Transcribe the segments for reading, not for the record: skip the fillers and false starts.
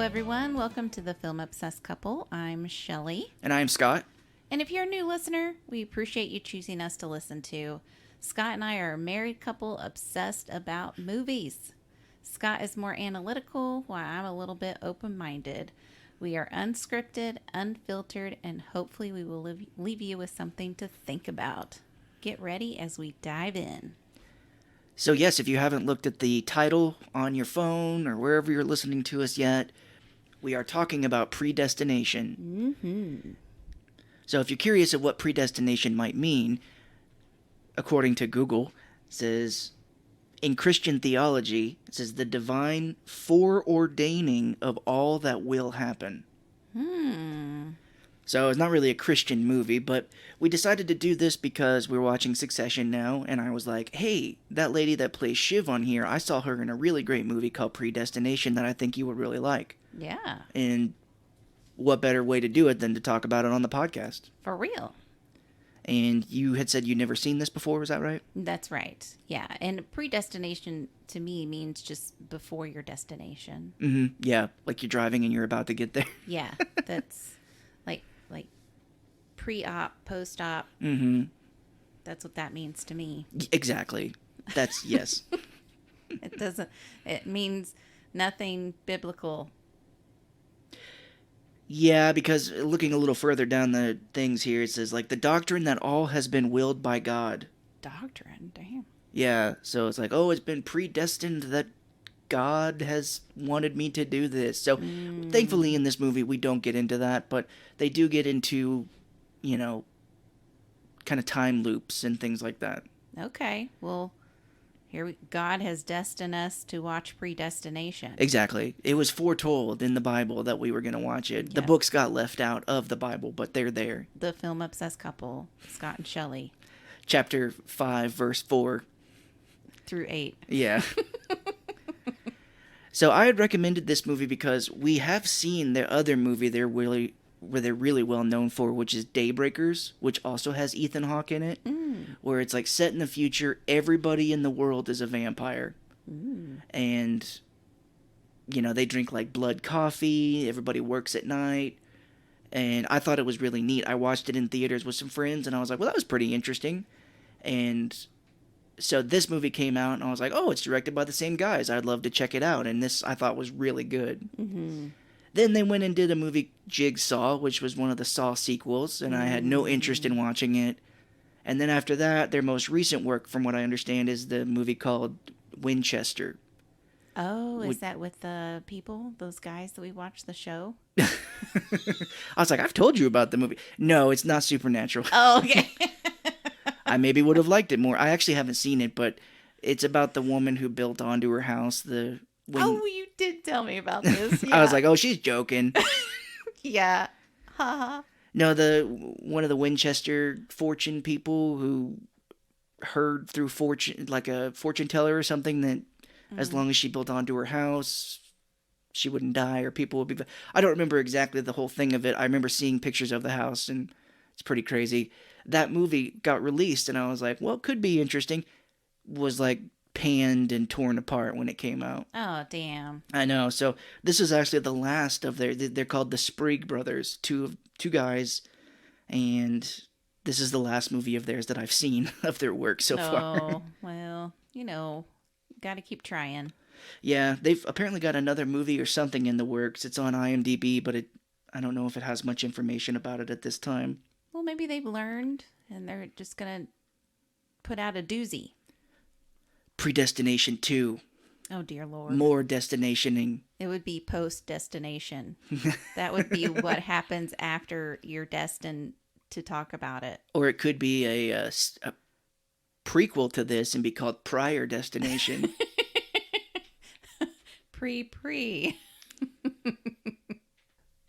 everyone. Welcome to the Film Obsessed Couple. I'm Shelley. And I'm Scott. And if you're a new listener, we appreciate you choosing us to listen to. Scott and I are a married couple obsessed about movies. Scott is more analytical, while I'm a little bit open-minded. We are unscripted, unfiltered, and hopefully we will leave you with something to think about. Get ready as we dive in. So yes, if you haven't looked at the title on your phone or wherever you're listening to us yet, we are talking about predestination. Mm-hmm. So if you're curious of what predestination might mean, according to Google, it says, in Christian theology, it says the divine foreordaining of all that will happen. So it's not really a Christian movie, but we decided to do this because we're watching Succession now, and I was like, hey, that lady that plays Shiv on here, I saw her in a really great movie called Predestination that I think you would really like. Yeah. And what better way to do it than to talk about it on the podcast? For real. And you had said you'd never seen this before, was that right? That's right. Yeah. And predestination to me means just before your destination. Mm-hmm. Yeah, like you're driving and you're about to get there. Yeah. That's like pre-op, post-op. Mm-hmm. That's what that means to me. Exactly. That's, yes. It means nothing biblical. Yeah, because looking a little further down the things here, it says, like, the doctrine that all has been willed by God. Doctrine? Damn. Yeah, so it's like, oh, it's been predestined that God has wanted me to do this. So, thankfully, in this movie, we don't get into that, but they do get into, you know, kind of time loops and things like that. Okay. Well, God has destined us to watch Predestination. Exactly. It was foretold in the Bible that we were going to watch it. Yeah. The books got left out of the Bible, but they're there. The Film Obsessed Couple, Scott and Shelley. Chapter 5, verse 4. Through 8. Yeah. So I had recommended this movie because we have seen their other movie they're really well known for, which is Daybreakers, which also has Ethan Hawke in it, where it's like set in the future, everybody in the world is a vampire. And, you know, they drink like blood coffee, everybody works at night, and I thought it was really neat. I watched it in theaters with some friends, and I was like, well, that was pretty interesting. And so this movie came out, and I was like, oh, it's directed by the same guys. I'd love to check it out. And this, I thought, was really good. Mm-hmm. Then they went and did a movie, Jigsaw, which was one of the Saw sequels, and I had no interest in watching it. And then after that, their most recent work, from what I understand, is the movie called Winchester. Oh, is that with the people, those guys that we watched the show? I was like, I've told you about the movie. No, it's not supernatural. Oh, okay. I maybe would have liked it more. I actually haven't seen it, but it's about the woman who built onto her house Oh, you did tell me about this. Yeah. I was like, oh, she's joking. Yeah. Ha. No, one of the Winchester fortune people who heard through fortune, like a fortune teller or something, that as long as she built onto her house, she wouldn't die or people would be... I don't remember exactly the whole thing of it. I remember seeing pictures of the house, and it's pretty crazy. That movie got released, and I was like, well, it could be interesting. Was like panned and torn apart when it came out. Oh, damn. I know. So this is actually the last of they're called the Sprague brothers, two guys, and this is the last movie of theirs that I've seen of their work so far. Oh, well, you know, got to keep trying. Yeah, they've apparently got another movie or something in the works. It's on IMDb, but I don't know if it has much information about it at this time. Well, maybe they've learned and they're just going to put out a doozy. Predestination 2. Oh, dear Lord. More destinationing. It would be post-destination. That would be what happens after you're destined to talk about it. Or it could be a prequel to this and be called Prior Destination. Pre.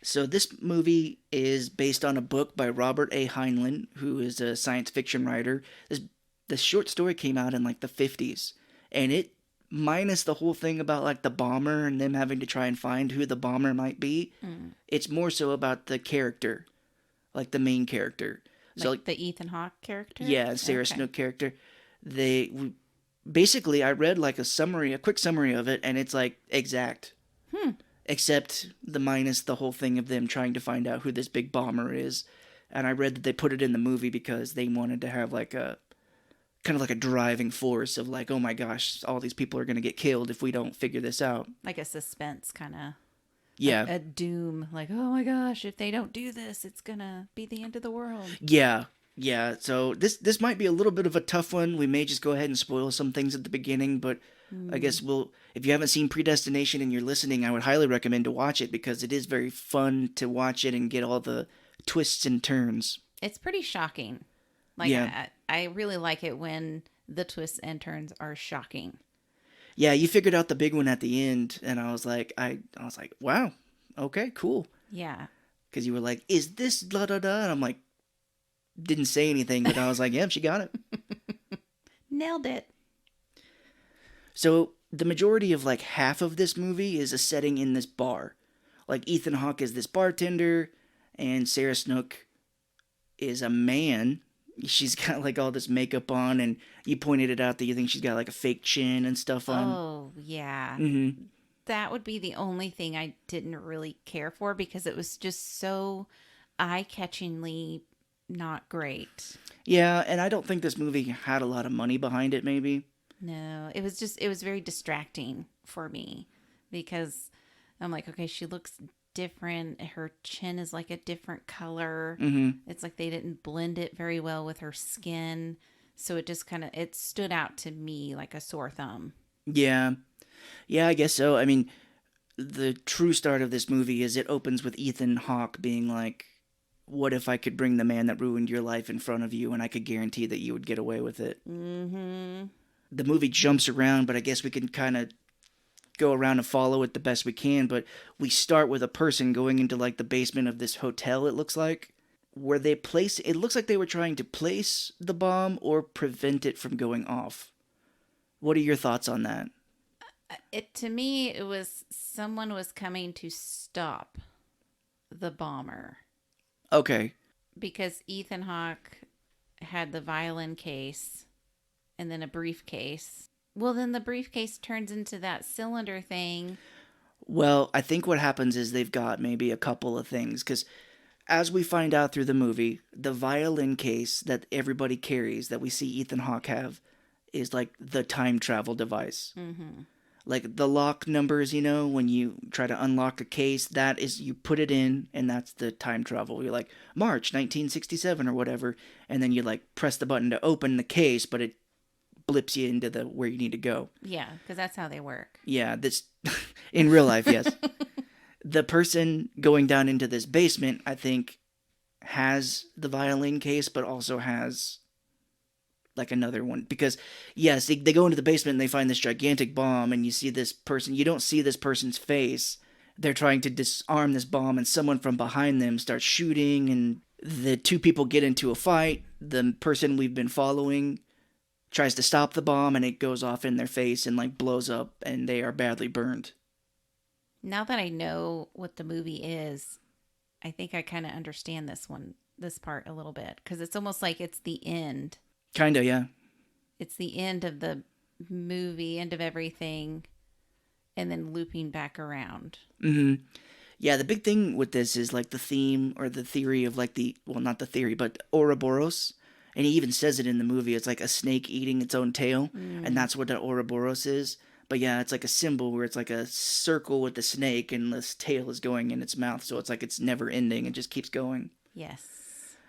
So this movie is based on a book by Robert A. Heinlein, who is a science fiction writer. The short story came out in like the 50s, and it, minus the whole thing about like the bomber and them having to try and find who the bomber might be, it's more so about the character, like the main character. Like the Ethan Hawke character? Yeah, Sarah Snook character. Basically, I read like a quick summary of it, and it's like exact. except the minus the whole thing of them trying to find out who this big bomber is. And I read that they put it in the movie because they wanted to have like a kind of like a driving force of like, oh my gosh, all these people are going to get killed if we don't figure this out. Like a suspense kind of. Yeah. A doom. Like, oh my gosh, if they don't do this, it's going to be the end of the world. Yeah. Yeah. So this might be a little bit of a tough one. We may just go ahead and spoil some things at the beginning, but I guess if you haven't seen Predestination and you're listening, I would highly recommend to watch it because it is very fun to watch it and get all the twists and turns. It's pretty shocking. Like, Yeah. I really like it when the twists and turns are shocking. Yeah, you figured out the big one at the end, and I was like, wow, okay, cool. Yeah. Because you were like, is this da da da? And I'm like, didn't say anything, but I was like, yep, she got it. Nailed it. So the majority of like half of this movie is a setting in this bar. Like Ethan Hawke is this bartender, and Sarah Snook is a man. She's got like all this makeup on, and you pointed it out that you think she's got like a fake chin and stuff on. Oh, yeah. Mm-hmm. That would be the only thing I didn't really care for because it was just so eye-catchingly not great. Yeah, and I don't think this movie had a lot of money behind it, maybe. No, it was very distracting for me because I'm like, okay, she looks different. Her chin is like a different color. Mm-hmm. It's like they didn't blend it very well with her skin. So it just it stood out to me like a sore thumb. Yeah. Yeah, I guess so. I mean, the true start of this movie is it opens with Ethan Hawke being like, what if I could bring the man that ruined your life in front of you and I could guarantee that you would get away with it? Mm-hmm. The movie jumps around, but I guess we can kind of go around and follow it the best we can. But we start with a person going into like the basement of this hotel, it looks like, where it looks like they were trying to place the bomb or prevent it from going off. What are your thoughts on that? To me, it was someone was coming to stop the bomber. Okay. Because Ethan Hawke had the violin case and then a briefcase. Well, then the briefcase turns into that cylinder thing. Well, I think what happens is they've got maybe a couple of things. Because as we find out through the movie, the violin case that everybody carries, that we see Ethan Hawke have, is like the time travel device. Mm-hmm. Like the lock numbers, when you try to unlock a case, that is, you put it in, and that's the time travel. You're like, March 1967 or whatever, and then you like press the button to open the case, but it blips you into where you need to go. Yeah, because that's how they work. Yeah, this, in real life, yes. The person going down into this basement, I think, has the violin case, but also has like another one, because yes, they go into the basement and they find this gigantic bomb, and you see this person, you don't see this person's face. They're trying to disarm this bomb, and someone from behind them starts shooting, and the two people get into a fight. The person we've been following tries to stop the bomb, and it goes off in their face and like blows up, and they are badly burned. Now that I know what the movie is, I think I kind of understand this part a little bit, because it's almost like it's the end. Kinda, yeah. It's the end of the movie, end of everything, and then looping back around. Mm-hmm. Yeah, the big thing with this is like the theme or the theory of like not the theory, but Ouroboros. And he even says it in the movie. It's like a snake eating its own tail. And that's what an Ouroboros is. But yeah, it's like a symbol where it's like a circle with the snake and this tail is going in its mouth. So it's like it's never ending. It just keeps going. Yes.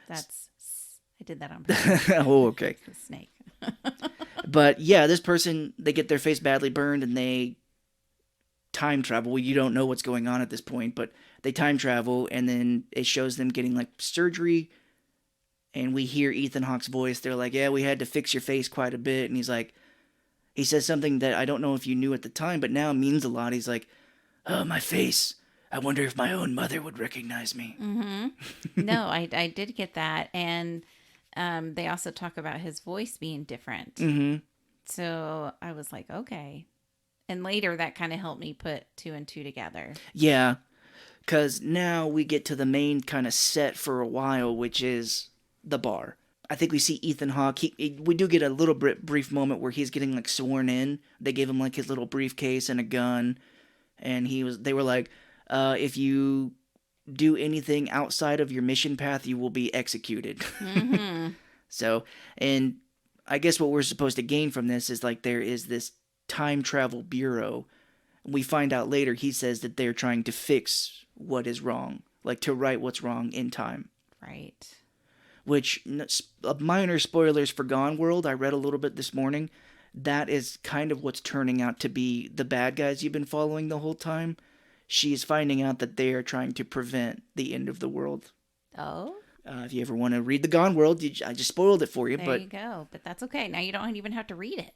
I did that on purpose. Oh, okay. The snake. But yeah, this person, they get their face badly burned and they time travel. Well, you don't know what's going on at this point, but they time travel, and then it shows them getting like surgery, and we hear Ethan Hawke's voice. They're like, yeah, we had to fix your face quite a bit. And he's like, he says something that I don't know if you knew at the time, but now means a lot. He's like, oh, my face. I wonder if my own mother would recognize me. Mm-hmm. No, I did get that. And they also talk about his voice being different. Mm-hmm. So I was like, okay. And later that kind of helped me put two and two together. Yeah, because now we get to the main kind of set for a while, which is the bar. I think we see Ethan Hawke. We do get a little brief moment where he's getting like sworn in. They gave him like his little briefcase and a gun, and they were like, If you do anything outside of your mission path, you will be executed. Mm-hmm. So, and I guess what we're supposed to gain from this is like there is this time travel bureau. We find out later he says that they're trying to fix what is wrong, like to right what's wrong in time. Right. Which, minor spoilers for Gone World, I read a little bit this morning. That is kind of what's turning out to be the bad guys you've been following the whole time. She's finding out that they are trying to prevent the end of the world. Oh? If you ever want to read the Gone World, I just spoiled it for you. There you go. But that's okay. Now you don't even have to read it.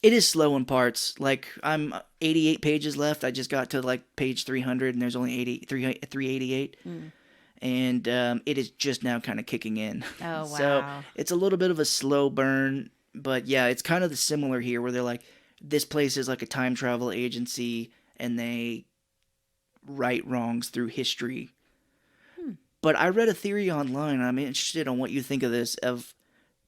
It is slow in parts. Like, I'm 88 pages left. I just got to like page 300 and there's only 388. And it is just now kind of kicking in. Oh, wow. So it's a little bit of a slow burn. But yeah, it's kind of similar here where they're like, this place is like a time travel agency and they right wrongs through history. But I read a theory online, and I'm interested on what you think of this, of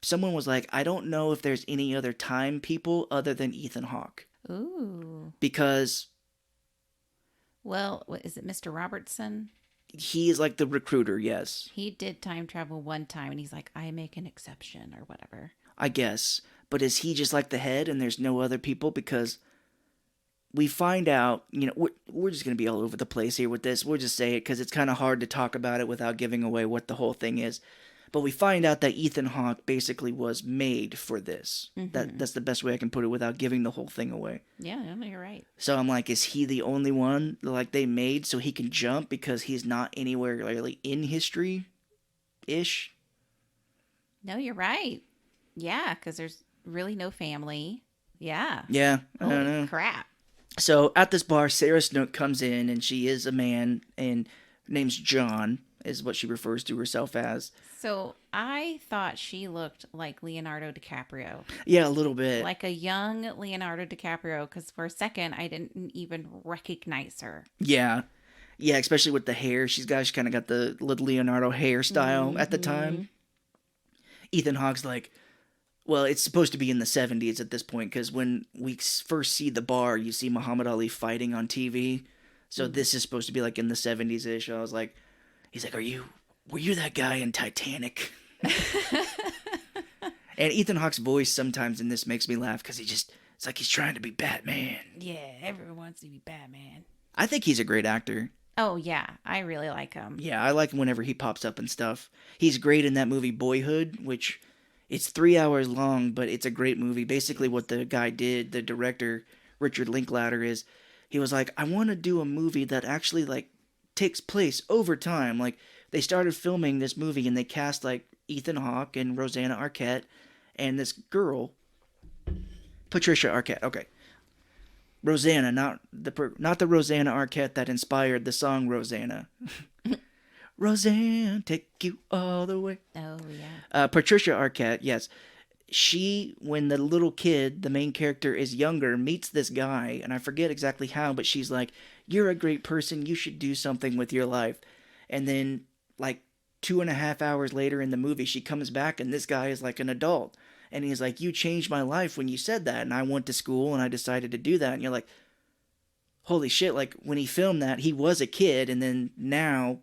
someone was like, I don't know if there's any other time people other than Ethan Hawke. Ooh. Because Well, is it Mr. Robertson? he is like the recruiter, yes. He did time travel one time, and he's like, I make an exception or whatever. I guess. But is he just like the head and there's no other people? Because we find out, we're just going to be all over the place here with this. We'll just say it because it's kind of hard to talk about it without giving away what the whole thing is. But we find out that Ethan Hawke basically was made for this. That's the best way I can put it without giving the whole thing away. Yeah, you're right. So I'm like, is he the only one like they made so he can jump because he's not anywhere really in history-ish? No, you're right. Yeah, because there's really no family. Yeah. Yeah, I don't know. Holy crap. So at this bar, Sarah Snook comes in, and she is a man, and her name's John, is what she refers to herself as. So I thought she looked like Leonardo DiCaprio. Yeah, a little bit. Like a young Leonardo DiCaprio, because for a second I didn't even recognize her. Yeah. Yeah, especially with the hair. She kind of got the little Leonardo hairstyle at the time. Ethan Hawke's like, well, it's supposed to be in the 70s at this point, because when we first see the bar, you see Muhammad Ali fighting on TV. So this is supposed to be like in the 70s-ish. I was like, he's like, were you that guy in Titanic? And Ethan Hawke's voice sometimes in this makes me laugh, because it's like he's trying to be Batman. Yeah, everyone wants to be Batman. I think he's a great actor. Oh, yeah. I really like him. Yeah, I like him whenever he pops up and stuff. He's great in that movie Boyhood, which it's 3 hours long, but it's a great movie. Basically what the guy did, the director, Richard Linklater, is he was like, I want to do a movie that actually like takes place over time. Like they started filming this movie and they cast like Ethan Hawke and Rosanna Arquette and this girl, Patricia Arquette. Okay. Rosanna, not the Rosanna Arquette that inspired the song Rosanna. Roseanne, take you all the way. Oh, yeah. Patricia Arquette, yes. She, when the little kid, the main character, is younger, meets this guy, and I forget exactly how, but she's like, you're a great person, you should do something with your life. And then, like, 2.5 hours later in the movie, she comes back, and this guy is like an adult. And he's like, you changed my life when you said that, and I went to school, and I decided to do that. And you're like, holy shit, like, when he filmed that, he was a kid, and then now,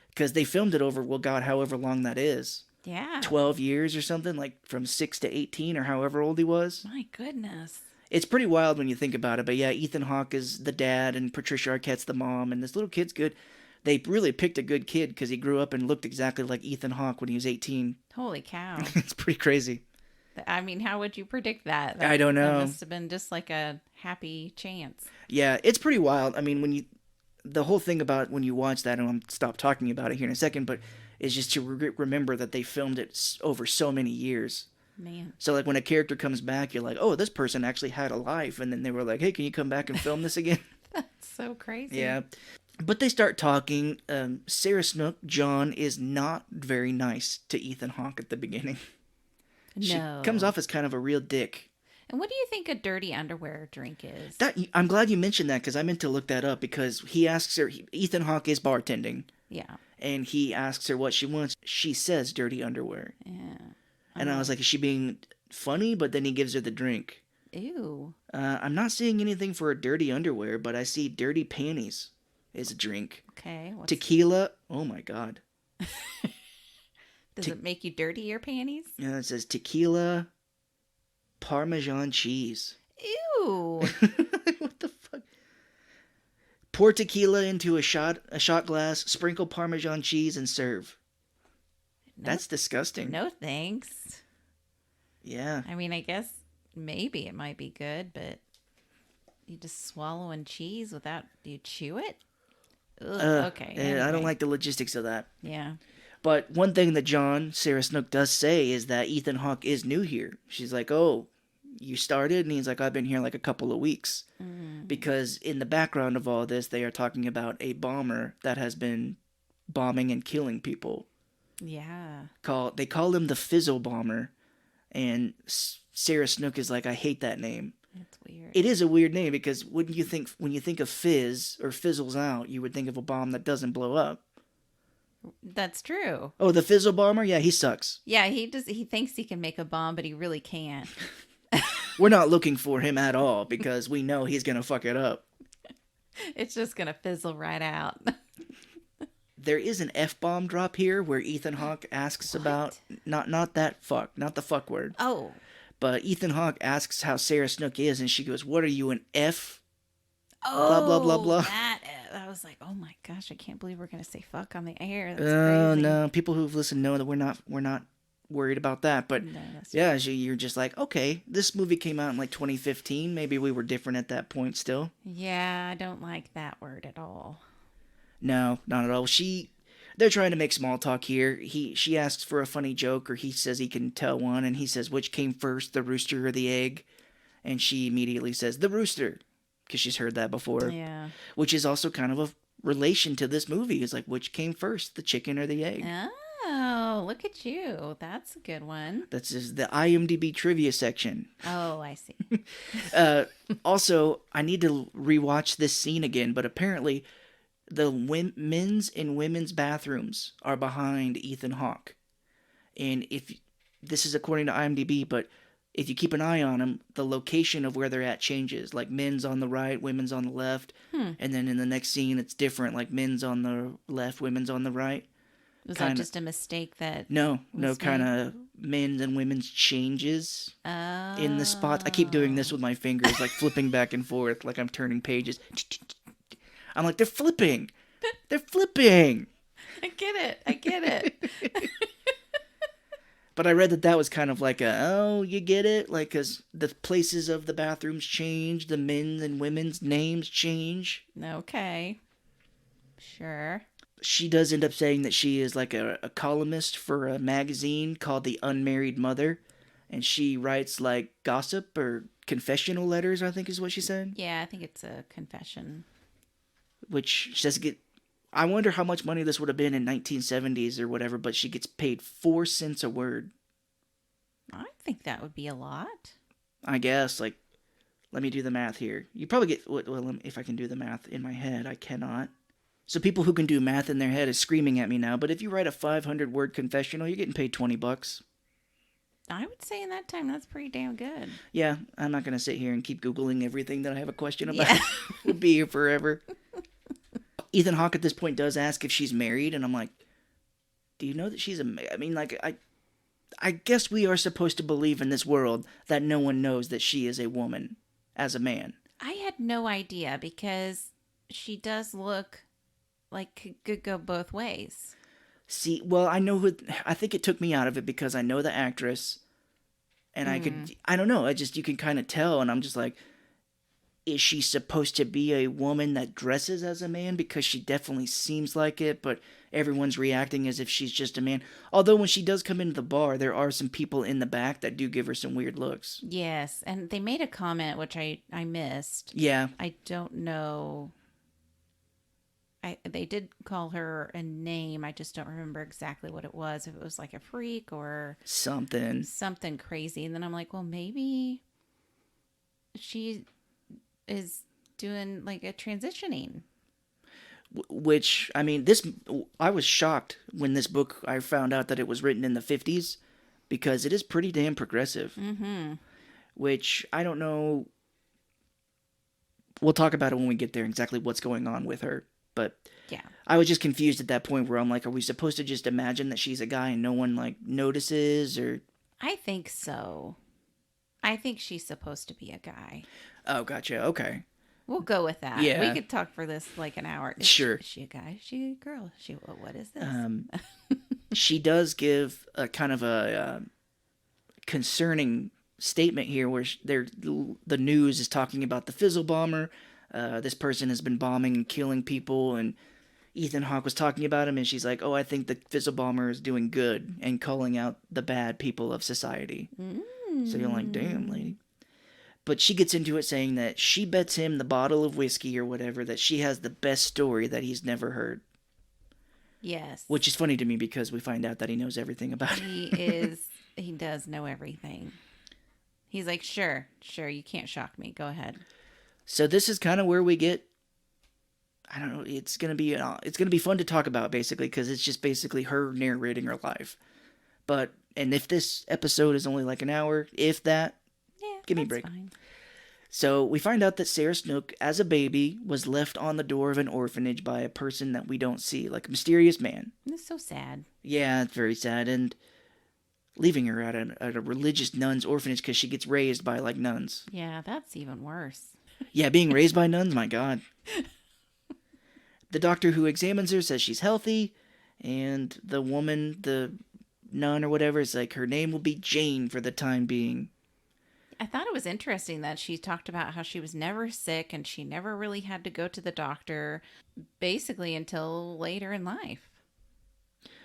because they filmed it over, well, God, however long that is. Yeah. 12 years or something, like from 6 to 18 or however old he was. My goodness. It's pretty wild when you think about it. But yeah, Ethan Hawke is the dad and Patricia Arquette's the mom. And this little kid's good. They really picked a good kid because he grew up and looked exactly like Ethan Hawke when he was 18. Holy cow. It's pretty crazy. I mean, how would you predict that? I don't know. That must have been just like a happy chance. Yeah, it's pretty wild. I mean, the whole thing about when you watch that, and I'll stop talking about it here in a second, but is just to remember that they filmed it over so many years. Man. So like when a character comes back, you're like, oh, this person actually had a life. And then they were like, hey, can you come back and film this again? That's so crazy. Yeah. But they start talking. Sarah Snook, John, is not very nice to Ethan Hawke at the beginning. No. She comes off as kind of a real dick. And what do you think a dirty underwear drink is? I'm glad you mentioned that because I meant to look that up because he asks her, Ethan Hawke is bartending. Yeah. And he asks her what she wants. She says dirty underwear. Yeah. And I was like, is she being funny? But then he gives her the drink. Ew. I'm not seeing anything for a dirty underwear, but I see dirty panties is a drink. Okay. Tequila. Oh my god. Does it make you dirty your panties? Yeah, it says tequila, Parmesan cheese. Ew. What the fuck? Pour tequila into a shot glass, sprinkle Parmesan cheese, and serve. No, That's disgusting. no thanks. Yeah. I mean, I guess maybe it might be good, but you just swallowing cheese without you chew it? Ugh, okay. I Anyway. don't like the logistics of that. Yeah. But one thing that Sarah Snook does say is that Ethan Hawke is new here. She's like, oh, you started? And he's like, I've been here like a couple of weeks. Because in the background of all this, they are talking about a bomber that has been bombing and killing people. Yeah. They call him the Fizzle Bomber. And Sarah Snook is like, I hate that name. That's weird. It is a weird name because when you think of fizz or fizzles out, you would think of a bomb that doesn't blow up. That's true. Oh, the Fizzle Bomber? Yeah, he sucks. Yeah, he thinks he can make a bomb, but he really can't. We're not looking for him at all because we know he's going to fuck it up. It's just going to fizzle right out. There is an F-bomb drop here where Ethan Hawke asks about not the fuck word. Oh. But Ethan Hawke asks how Sarah Snook is and she goes, "What are you, an F?" Oh, blah blah blah blah. I was like, oh my gosh, I can't believe we're going to say fuck on the air. That's Oh crazy. no, people who've listened know that we're not worried about that. But No, that's yeah, you're just like, okay, this movie came out in like 2015. Maybe we were different at that point still. Yeah, I don't like that word at all. No, not at all. They're trying to make small talk here. She asks for a funny joke, or he says he can tell one, and he says, which came first, the rooster or the egg? And she immediately says, the rooster, because she's heard that before. Yeah. Which is also kind of a relation to this movie. It's like, which came first, the chicken or the egg? Oh, look at you. That's a good one. That's just the IMDb trivia section. Oh, I see. Also, I need to rewatch this scene again, but apparently the men's and women's bathrooms are behind Ethan Hawke. And if this is according to IMDb, but if you keep an eye on them, the location of where they're at changes. Like men's on the right, women's on the left. And then in the next scene, it's different. Like men's on the left, women's on the right. Was that just a mistake that... No, kind of men's and women's changes in the spots. I keep doing this with my fingers, like flipping back and forth, like I'm turning pages. I'm like, they're flipping. They're flipping. I get it. But I read that was kind of like you get it? Like, because the places of the bathrooms change, the men's and women's names change. Okay. Sure. She does end up saying that she is like a columnist for a magazine called The Unmarried Mother. And she writes like gossip or confessional letters, I think is what she said. Yeah, I think it's a confession. Which she says I wonder how much money this would have been in 1970s or whatever, but she gets paid 4 cents a word. I think that would be a lot. I guess, like, let me do the math here. You probably get, well, if I can do the math in my head, I cannot. So people who can do math in their head is screaming at me now, but if you write a 500-word confessional, you're getting paid $20. I would say in that time, that's pretty damn good. Yeah, I'm not going to sit here and keep Googling everything that I have a question about. Yeah. We'll be here forever. Ethan Hawke at this point does ask if she's married, and I'm like, do you know that she's I mean, like, I guess we are supposed to believe in this world that no one knows that she is a woman as a man. I had no idea because she does look like could go both ways. See, well, I think it took me out of it because I know the actress, and I don't know, you can kind of tell, and I'm just like, is she supposed to be a woman that dresses as a man? Because she definitely seems like it, but everyone's reacting as if she's just a man. Although when she does come into the bar, there are some people in the back that do give her some weird looks. Yes, and they made a comment, which I missed. Yeah. I don't know. They did call her a name. I just don't remember exactly what it was. If it was like a freak or something crazy. And then I'm like, well, maybe she is doing like a transitioning. Which, I mean, I was shocked when I found out that it was written in the 50s because it is pretty damn progressive. Mm-hmm. which I don't know. We'll talk about it when we get there, exactly what's going on with her. But Yeah. I was just confused at that point where I'm like, are we supposed to just imagine that she's a guy and no one like notices or? I think so. I think she's supposed to be a guy. Oh, gotcha. Okay. We'll go with that. Yeah. We could talk for this like an hour. Sure. Is she a guy? Is she a girl? Is she what is this? She does give a kind of a concerning statement here where the news is talking about the Fizzle bomber. This person has been bombing and killing people, and Ethan Hawke was talking about him, and she's like, oh, I think the Fizzle bomber is doing good and calling out the bad people of society. So you're like, damn, lady. But she gets into it saying that she bets him the bottle of whiskey or whatever that she has the best story that he's never heard. Yes. Which is funny to me because we find out that he knows everything about it. He does know everything. He's like, sure, you can't shock me. Go ahead. So this is kind of where we get, I don't know, it's gonna be fun to talk about basically because it's just basically her narrating her life. And if this episode is only like an hour, if that, Yeah, give me a break. Fine. So we find out that Sarah Snook, as a baby, was left on the door of an orphanage by a person that we don't see, like a mysterious man. It's so sad. Yeah, it's very sad, and leaving her at a religious nun's orphanage because she gets raised by like nuns. Yeah, that's even worse. Yeah, being raised by nuns, my God. The doctor who examines her says she's healthy, and the woman, the nun or whatever, is like, her name will be Jane for the time being. I thought it was interesting that she talked about how she was never sick and she never really had to go to the doctor basically until later in life.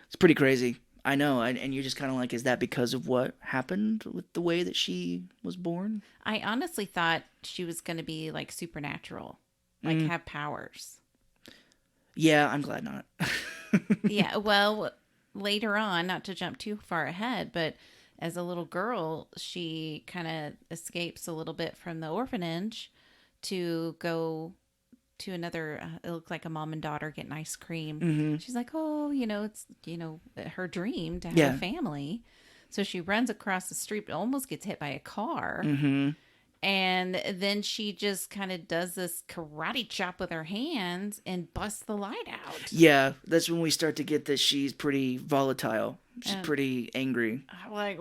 It's pretty crazy. I know, and you're just kind of like, is that because of what happened with the way that she was born? I honestly thought she was going to be like supernatural, like have powers. Yeah, I'm glad not. Yeah, well, later on, not to jump too far ahead, but as a little girl, she kind of escapes a little bit from the orphanage to go to another, it looked like a mom and daughter getting ice cream. Mm-hmm. She's like, oh, it's, her dream to have Yeah. a family. So she runs across the street, but almost gets hit by a car. Mm-hmm. And then she just kind of does this karate chop with her hands and busts the light out. Yeah, that's when we start to get that she's pretty volatile. She's pretty angry. I'm like,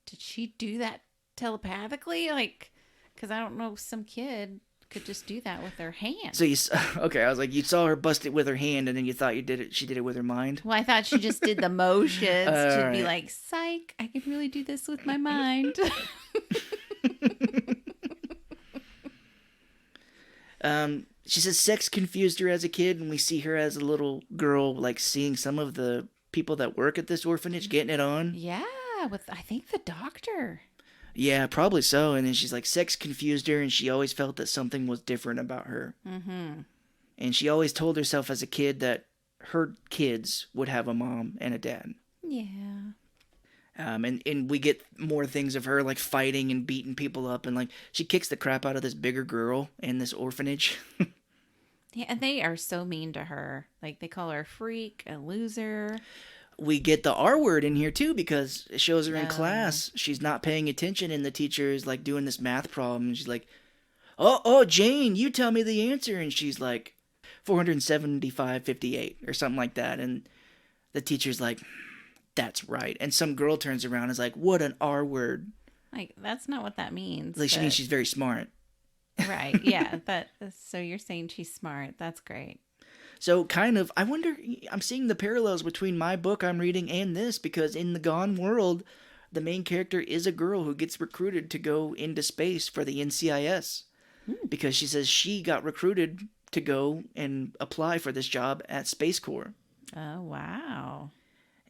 did she do that telepathically? Like, because I don't know, some kid could just do that with their hand. So okay, I was like, you saw her bust it with her hand, and then you thought she did it with her mind. Well, I thought she just did the motions to be right. like, psych, I can really do this with my mind. She says sex confused her as a kid, and we see her as a little girl, like seeing some of the people that work at this orphanage getting it on. Yeah, with I think the doctor. Yeah, probably so. And then she's like, sex confused her, and she always felt that something was different about her. Mm-hmm. And she always told herself as a kid that her kids would have a mom and a dad. Yeah. And we get more things of her like fighting and beating people up, and like she kicks the crap out of this bigger girl in this orphanage. Yeah, and they are so mean to her. Like, they call her a freak, a loser. We get the R word in here too because it shows her in Oh. class. She's not paying attention, and the teacher is like doing this math problem, and she's like, "Oh, Jane, you tell me the answer," and she's like, 475.58 or something like that, and the teacher's like, "That's right," and some girl turns around and is like, "What an R word!" Like, that's not what that means. Like she but- means she's very smart. Right, yeah. So you're saying she's smart. That's great. So kind of, I wonder, I'm seeing the parallels between my book I'm reading and this, because in the Gone world, the main character is a girl who gets recruited to go into space for the NCIS. Because she says she got recruited to go and apply for this job at Space Corps. Oh, wow.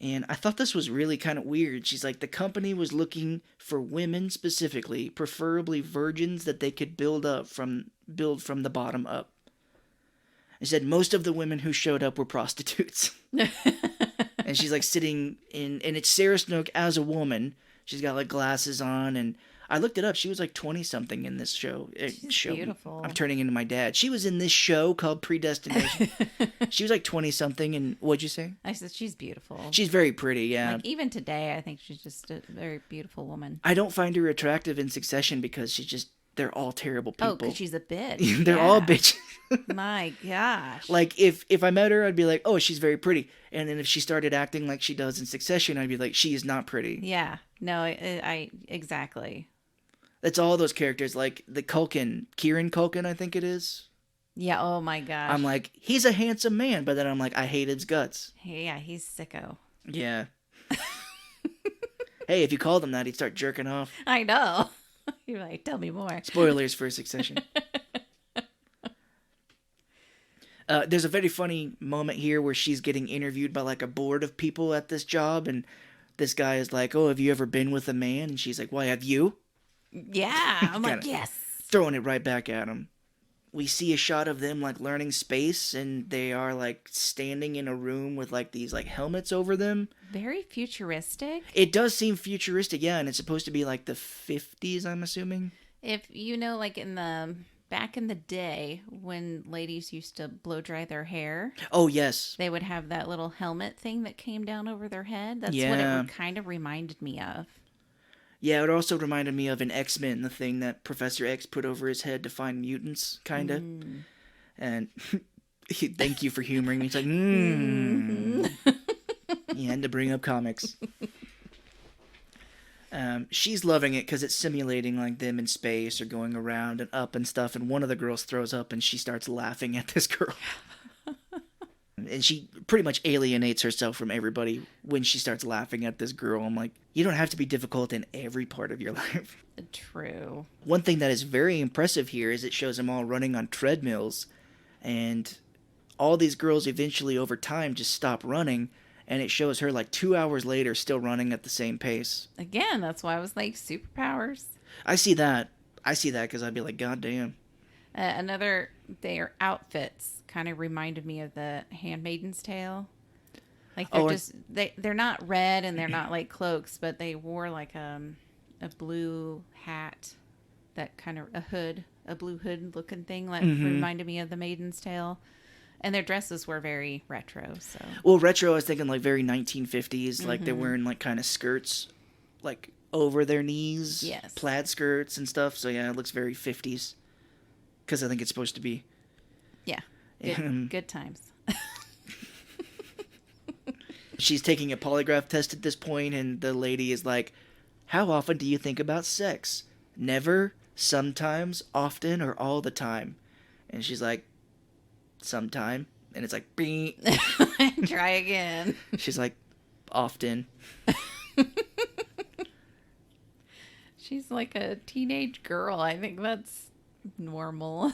And I thought this was really kind of weird. She's like, the company was looking for women specifically, preferably virgins that they could build from the bottom up. I said most of the women who showed up were prostitutes. And she's like sitting in, and it's Sarah Snook as a woman. She's got like glasses on, and I looked it up. She was like 20 something in this show. She's beautiful. I'm turning into my dad. She was in this show called Predestination. She was like 20 something, and what'd you say? I said she's beautiful. She's very pretty, yeah. Like even today, I think she's just a very beautiful woman. I don't find her attractive in Succession because they're all terrible people. Oh, because she's a bitch. They're all bitches. My gosh. Like if I met her, I'd be like, oh, she's very pretty. And then if she started acting like she does in Succession, I'd be like, she is not pretty. Yeah. No, I exactly. That's all those characters, like the Kieran Culkin, I think it is. Yeah, oh my gosh. I'm like, he's a handsome man, but then I'm like, I hate his guts. Yeah, he's sicko. Yeah. Hey, if you called him that, he'd start jerking off. I know. You're like, tell me more. Spoilers for Succession. There's a very funny moment here where she's getting interviewed by like a board of people at this job, and this guy is like, oh, have you ever been with a man? And she's like, why, have you? Yeah, I'm like, yes. Throwing it right back at him. We see a shot of them like learning space, and they are like standing in a room with like these like helmets over them. Very futuristic. It does seem futuristic, yeah, and it's supposed to be like the 50s, I'm assuming. If you know, like back in the day when ladies used to blow dry their hair. Oh, yes. They would have that little helmet thing that came down over their head. That's what it kind of reminded me of. Yeah, it also reminded me of an X-Men, the thing that Professor X put over his head to find mutants, kind of. And thank you for humoring me. It's like, You had to bring up comics. She's loving it because it's simulating like them in space or going around and up and stuff. And one of the girls throws up and she starts laughing at this girl. And she pretty much alienates herself from everybody when she starts laughing at this girl. I'm like, you don't have to be difficult in every part of your life. True. One thing that is very impressive here is it shows them all running on treadmills. And all these girls eventually over time just stop running. And it shows her like 2 hours later still running at the same pace. Again, that's why I was like, superpowers. I see that because I'd be like, God damn. Their outfits kind of reminded me of the Handmaiden's Tale. Like they're not red and they're not like cloaks, but they wore like a blue hat, that kind of a blue hood looking thing that reminded me of the Maiden's Tale. And their dresses were very retro. So well, retro, I was thinking like very 1950s, like they're wearing like kind of skirts, like over their knees, yes, plaid skirts and stuff. So yeah, it looks very 50s. Because I think it's supposed to be. Yeah. Good times. She's taking a polygraph test at this point, and the lady is like, how often do you think about sex? Never, sometimes, often, or all the time? And she's like, sometime. And it's like, bing. Try again. She's like, often. She's like a teenage girl. I think that's normal.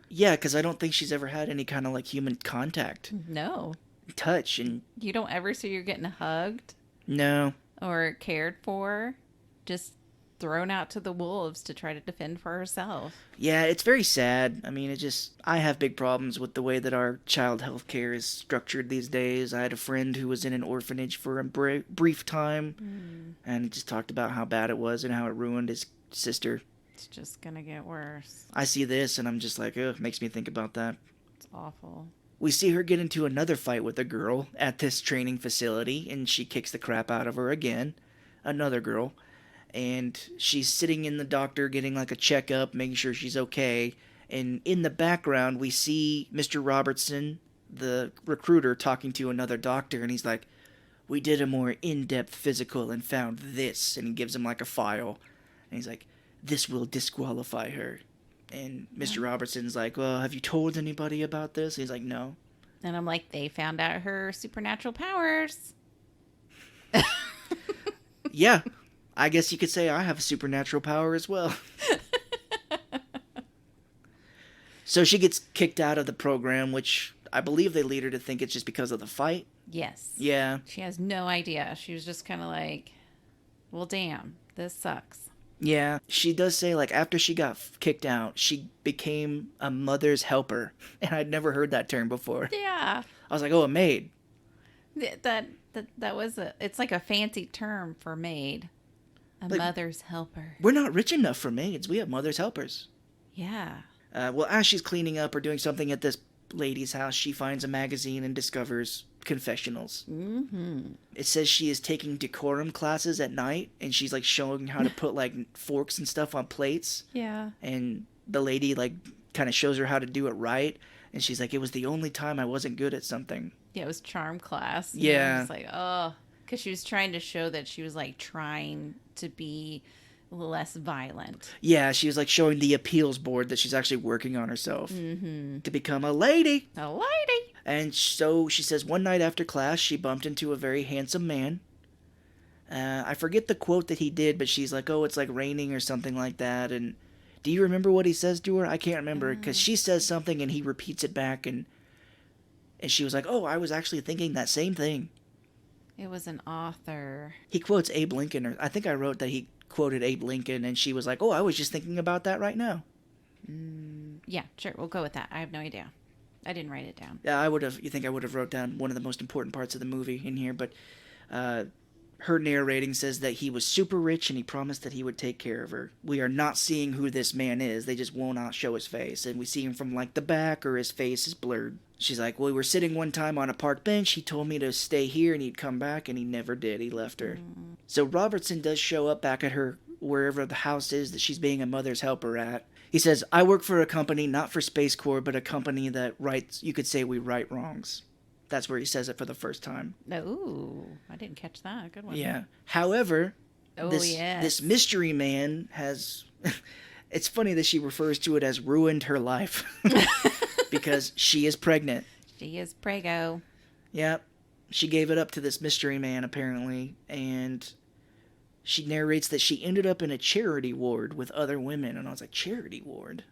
Yeah, because I don't think she's ever had any kind of like human contact. No. Touch. And you don't ever see her getting hugged? No. Or cared for? Just thrown out to the wolves to try to defend for herself. Yeah, it's very sad. I mean, I have big problems with the way that our child health care is structured these days. I had a friend who was in an orphanage for a brief time, and he just talked about how bad it was and how it ruined his sister. It's just gonna get worse. I see this and I'm just like, ugh, makes me think about that. It's awful. We see her get into another fight with a girl at this training facility, and she kicks the crap out of her again. Another girl. And she's sitting in the doctor getting like a checkup, making sure she's okay. And in the background, we see Mr. Robertson, the recruiter, talking to another doctor, and he's like, we did a more in-depth physical and found this. And he gives him like a file. And he's like, this will disqualify her. And Mr. Robertson's like, well, have you told anybody about this? He's like, no. And I'm like, they found out her supernatural powers. Yeah. I guess you could say I have a supernatural power as well. So she gets kicked out of the program, which I believe they lead her to think it's just because of the fight. Yes. Yeah. She has no idea. She was just kind of like, well, damn, this sucks. Yeah. She does say, like, after she got kicked out, she became a mother's helper. And I'd never heard that term before. Yeah. I was like, oh, a maid. That was it's like a fancy term for maid. A Like, mother's helper. we're not rich enough for maids. We have mother's helpers. Yeah. Well, as she's cleaning up or doing something at this lady's house, she finds a magazine and discovers confessionals. Mm-hmm. It says she is taking decorum classes at night, and she's like showing how to put like forks and stuff on plates. Yeah. And the lady like kind of shows her how to do it right, and she's like, it was the only time I wasn't good at something. Yeah, it was charm class. Yeah. It's like, oh, because she was trying to show that she was like trying to be less violent. Yeah, she was like showing the appeals board that she's actually working on herself to become a lady. A lady. And so she says one night after class, she bumped into a very handsome man. I forget the quote that he did, but she's like, oh, it's like raining or something like that. And do you remember what he says to her? I can't remember, because she says something and he repeats it back. And she was like, oh, I was actually thinking that same thing. It was an author. He quotes Abe Lincoln, or I think I wrote that he quoted Abe Lincoln, and she was like, oh, I was just thinking about that right now. Yeah, sure. We'll go with that. I have no idea. I didn't write it down. Yeah, you think I would have wrote down one of the most important parts of the movie in here, but her narrating says that he was super rich and he promised that he would take care of her. We are not seeing who this man is. They just will not show his face, and we see him from like the back, or his face is blurred. She's like, well, we were sitting one time on a park bench. He told me to stay here and he'd come back, and he never did. He left her. So Robertson does show up back at her wherever the house is that she's being a mother's helper at. He says, I work for a company, not for Space Corps, but a company that writes, you could say we right wrongs. That's where he says it for the first time. Ooh, I didn't catch that. Good one. Yeah. However, Oh, yes. this mystery man has... It's funny that she refers to it as ruined her life. Because she is pregnant. She is prego. Yep. She gave it up to this mystery man, apparently, and she narrates that she ended up in a charity ward with other women. And I was like, charity ward?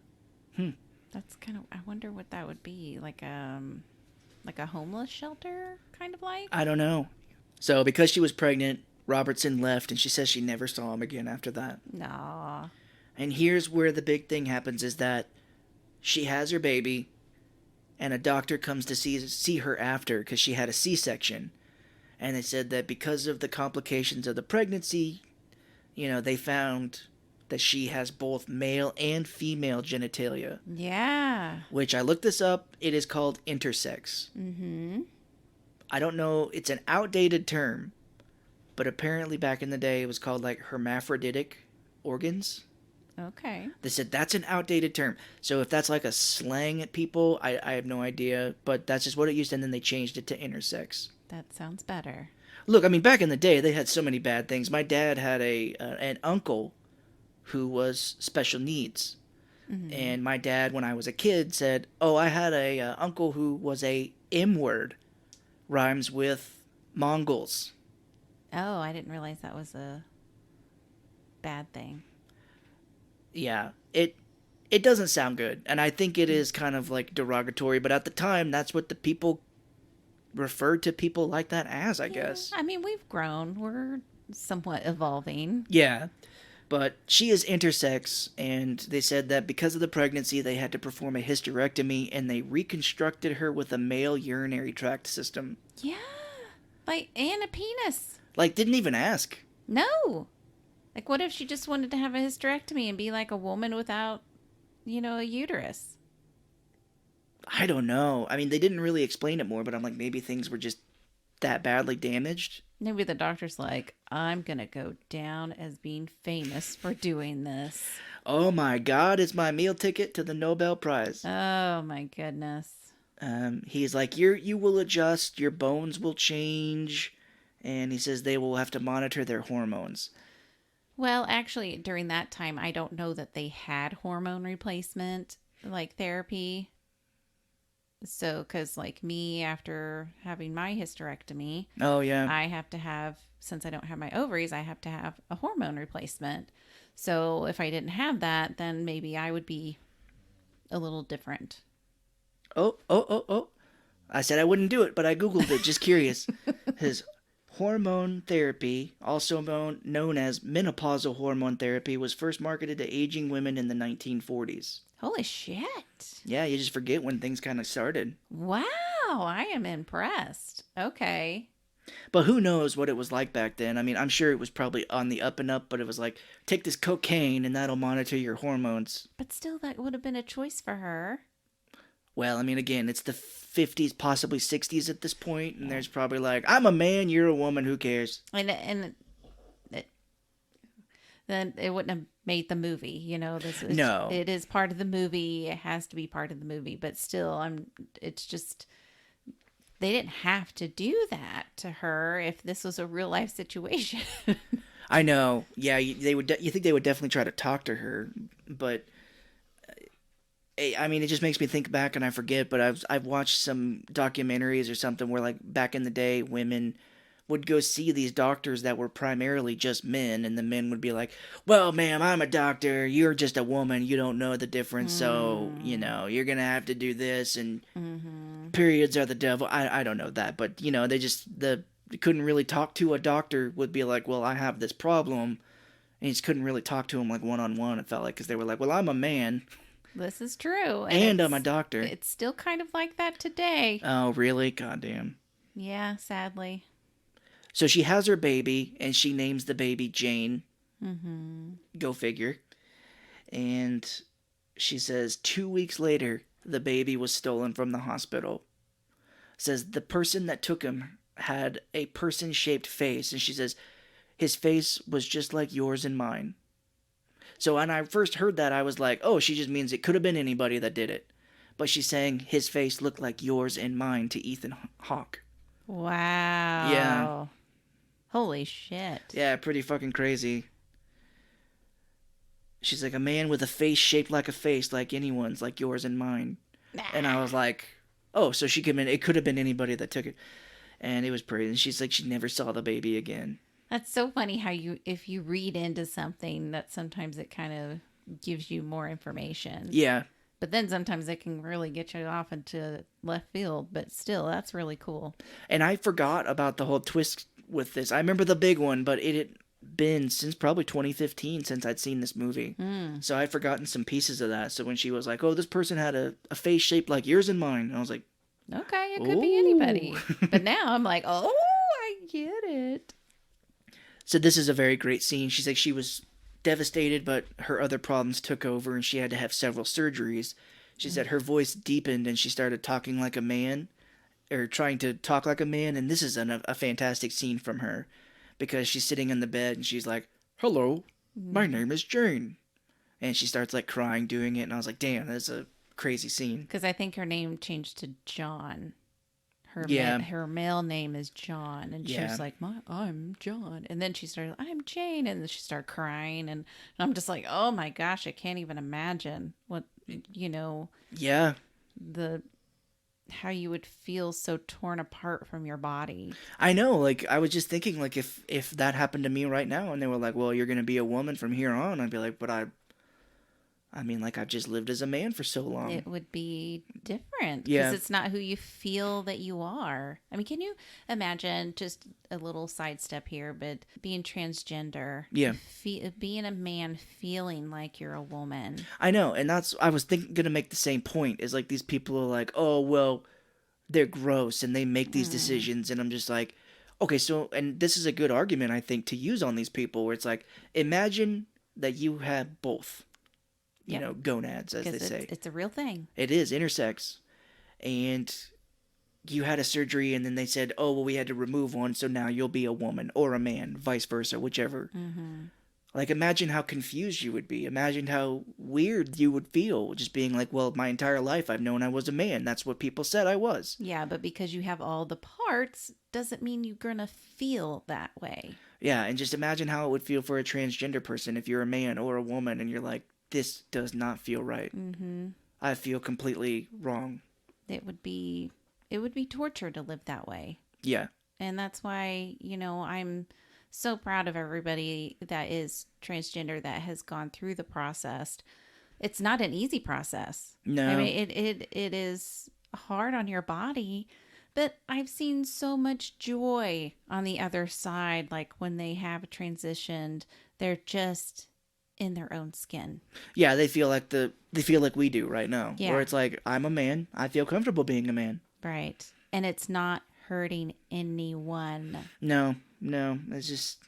That's kind of, I wonder what that would be. Like a homeless shelter, kind of like? I don't know. So because she was pregnant, Robertson left, and she says she never saw him again after that. Nah. And here's where the big thing happens, is that she has her baby, and a doctor comes to see her after because she had a C-section. And they said that because of the complications of the pregnancy, they found that she has both male and female genitalia. Yeah. Which I looked this up. It is called intersex. Mm-hmm. I don't know. It's an outdated term. But apparently back in the day it was called like hermaphroditic organs. Okay. They said that's an outdated term. So if that's like a slang at people, I have no idea. But that's just what it used to, and then they changed it to intersex. That sounds better. Look, I mean, back in the day, they had so many bad things. My dad had an uncle who was special needs. Mm-hmm. And my dad, when I was a kid, said, oh, I had a uncle who was a M-word. Rhymes with Mongols. Oh, I didn't realize that was a bad thing. Yeah, it doesn't sound good. And I think it is kind of like derogatory. But at the time, that's what the people referred to people like that as, I guess. I mean, we've grown. We're somewhat evolving. Yeah. But she is intersex, and they said that because of the pregnancy, they had to perform a hysterectomy, and they reconstructed her with a male urinary tract system. Yeah. Like, and a penis. Like, didn't even ask. No. Like, what if she just wanted to have a hysterectomy and be like a woman without, a uterus? I don't know. I mean, they didn't really explain it more, but I'm like, maybe things were just that badly damaged. Maybe the doctor's like, I'm going to go down as being famous for doing this. Oh my God, it's my meal ticket to the Nobel Prize. Oh my goodness. He's like, you will adjust, your bones will change, and he says they will have to monitor their hormones. Well, actually, during that time, I don't know that they had hormone replacement, like therapy. So, because like me, after having my hysterectomy, oh yeah, I have to have, since I don't have my ovaries, I have to have a hormone replacement. So if I didn't have that, then maybe I would be a little different. Oh. I said I wouldn't do it, but I Googled it, just curious. His hormone therapy, also known as menopausal hormone therapy, was first marketed to aging women in the 1940s. Holy shit. Yeah, you just forget when things kind of started. Wow, I am impressed. Okay. But who knows what it was like back then? I mean, I'm sure it was probably on the up and up, but it was like, take this cocaine and that'll monitor your hormones. But still, that would have been a choice for her. Well, I mean, again, it's the 50s, possibly 60s at this point, and Yeah. there's probably like, I'm a man, you're a woman, who cares? And it, then it wouldn't have made the movie. You know, this is No. It is part of the movie. It has to be part of the movie. But still, It's just they didn't have to do that to her if this was a real life situation. I know. Yeah, they would. You think they would definitely try to talk to her, but I mean, it just makes me think back, and I forget. But I've watched some documentaries or something where, like, back in the day, women would go see these doctors that were primarily just men, and the men would be like, "Well, ma'am, I'm a doctor. You're just a woman. You don't know the difference. So, you're gonna have to do this, and periods are the devil." I don't know that, but they just couldn't really talk to a doctor. Would be like, "Well, I have this problem," and you just couldn't really talk to him like one on one. It felt like because they were like, "Well, I'm a man." This is true. And I'm a doctor. It's still kind of like that today. Oh, really? Goddamn. Yeah, sadly. So she has her baby, and she names the baby Jane. Mm-hmm. Go figure. And she says 2 weeks later, the baby was stolen from the hospital. Says the person that took him had a person-shaped face, and she says his face was just like yours and mine. So when I first heard that, I was like, oh, she just means it could have been anybody that did it. But she's saying his face looked like yours and mine to Ethan Hawke. Wow. Yeah. Holy shit. Yeah, pretty fucking crazy. She's like, a man with a face shaped like a face, like anyone's, like yours and mine. And I was like, oh, so it could have been anybody that took it. And it was pretty. And she's like, she never saw the baby again. That's so funny how if you read into something, that sometimes it kind of gives you more information. Yeah. But then sometimes it can really get you off into left field. But still, that's really cool. And I forgot about the whole twist with this. I remember the big one, but it had been since probably 2015 since I'd seen this movie. So I'd forgotten some pieces of that. So when she was like, oh, this person had a face shaped like yours and mine, I was like, okay, it could be anybody. But now I'm like, oh, I get it. So this is a very great scene. She's like, she was devastated, but her other problems took over and she had to have several surgeries. She said her voice deepened and she started talking like a man, or trying to talk like a man. And this is a fantastic scene from her because she's sitting in the bed and she's like, hello, my name is Jane. And she starts like crying doing it. And I was like, damn, that's a crazy scene. Because I think her name changed to John. Her male name is John, and she was like, I'm John. And then she started, I'm Jane. And then she started crying. And I'm just like, oh my gosh, I can't even imagine what, Yeah. how you would feel so torn apart from your body. I know, like, I was just thinking, like, if that happened to me right now and they were like, well, you're going to be a woman from here on, I'd be like, but I mean, like, I've just lived as a man for so long. It would be different. Yeah. Because it's not who you feel that you are. I mean, can you imagine, just a little sidestep here, but being transgender? Yeah. Being a man feeling like you're a woman. I know, and I was going to make the same point, is like these people are like, oh, well, they're gross and they make these decisions. And I'm just like, okay, so, and this is a good argument, I think, to use on these people where it's like, imagine that you have both. Gonads, as they say. It's a real thing. It is, intersex. And you had a surgery and then they said, oh, well, we had to remove one, so now you'll be a woman or a man, vice versa, whichever. Mm-hmm. Like, imagine how confused you would be. Imagine how weird you would feel just being like, well, my entire life I've known I was a man. That's what people said I was. Yeah, but because you have all the parts doesn't mean you're going to feel that way. Yeah, and just imagine how it would feel for a transgender person if you're a man or a woman and you're like, this does not feel right. Mm-hmm. I feel completely wrong. It would be torture to live that way. Yeah. And that's why, I'm so proud of everybody that is transgender that has gone through the process. It's not an easy process. No. I mean, it is hard on your body, but I've seen so much joy on the other side. Like when they have transitioned, they're just in their own skin. Yeah, they feel like we do right now. Yeah. Where it's like, I'm a man. I feel comfortable being a man. Right. And it's not hurting anyone. No, it's just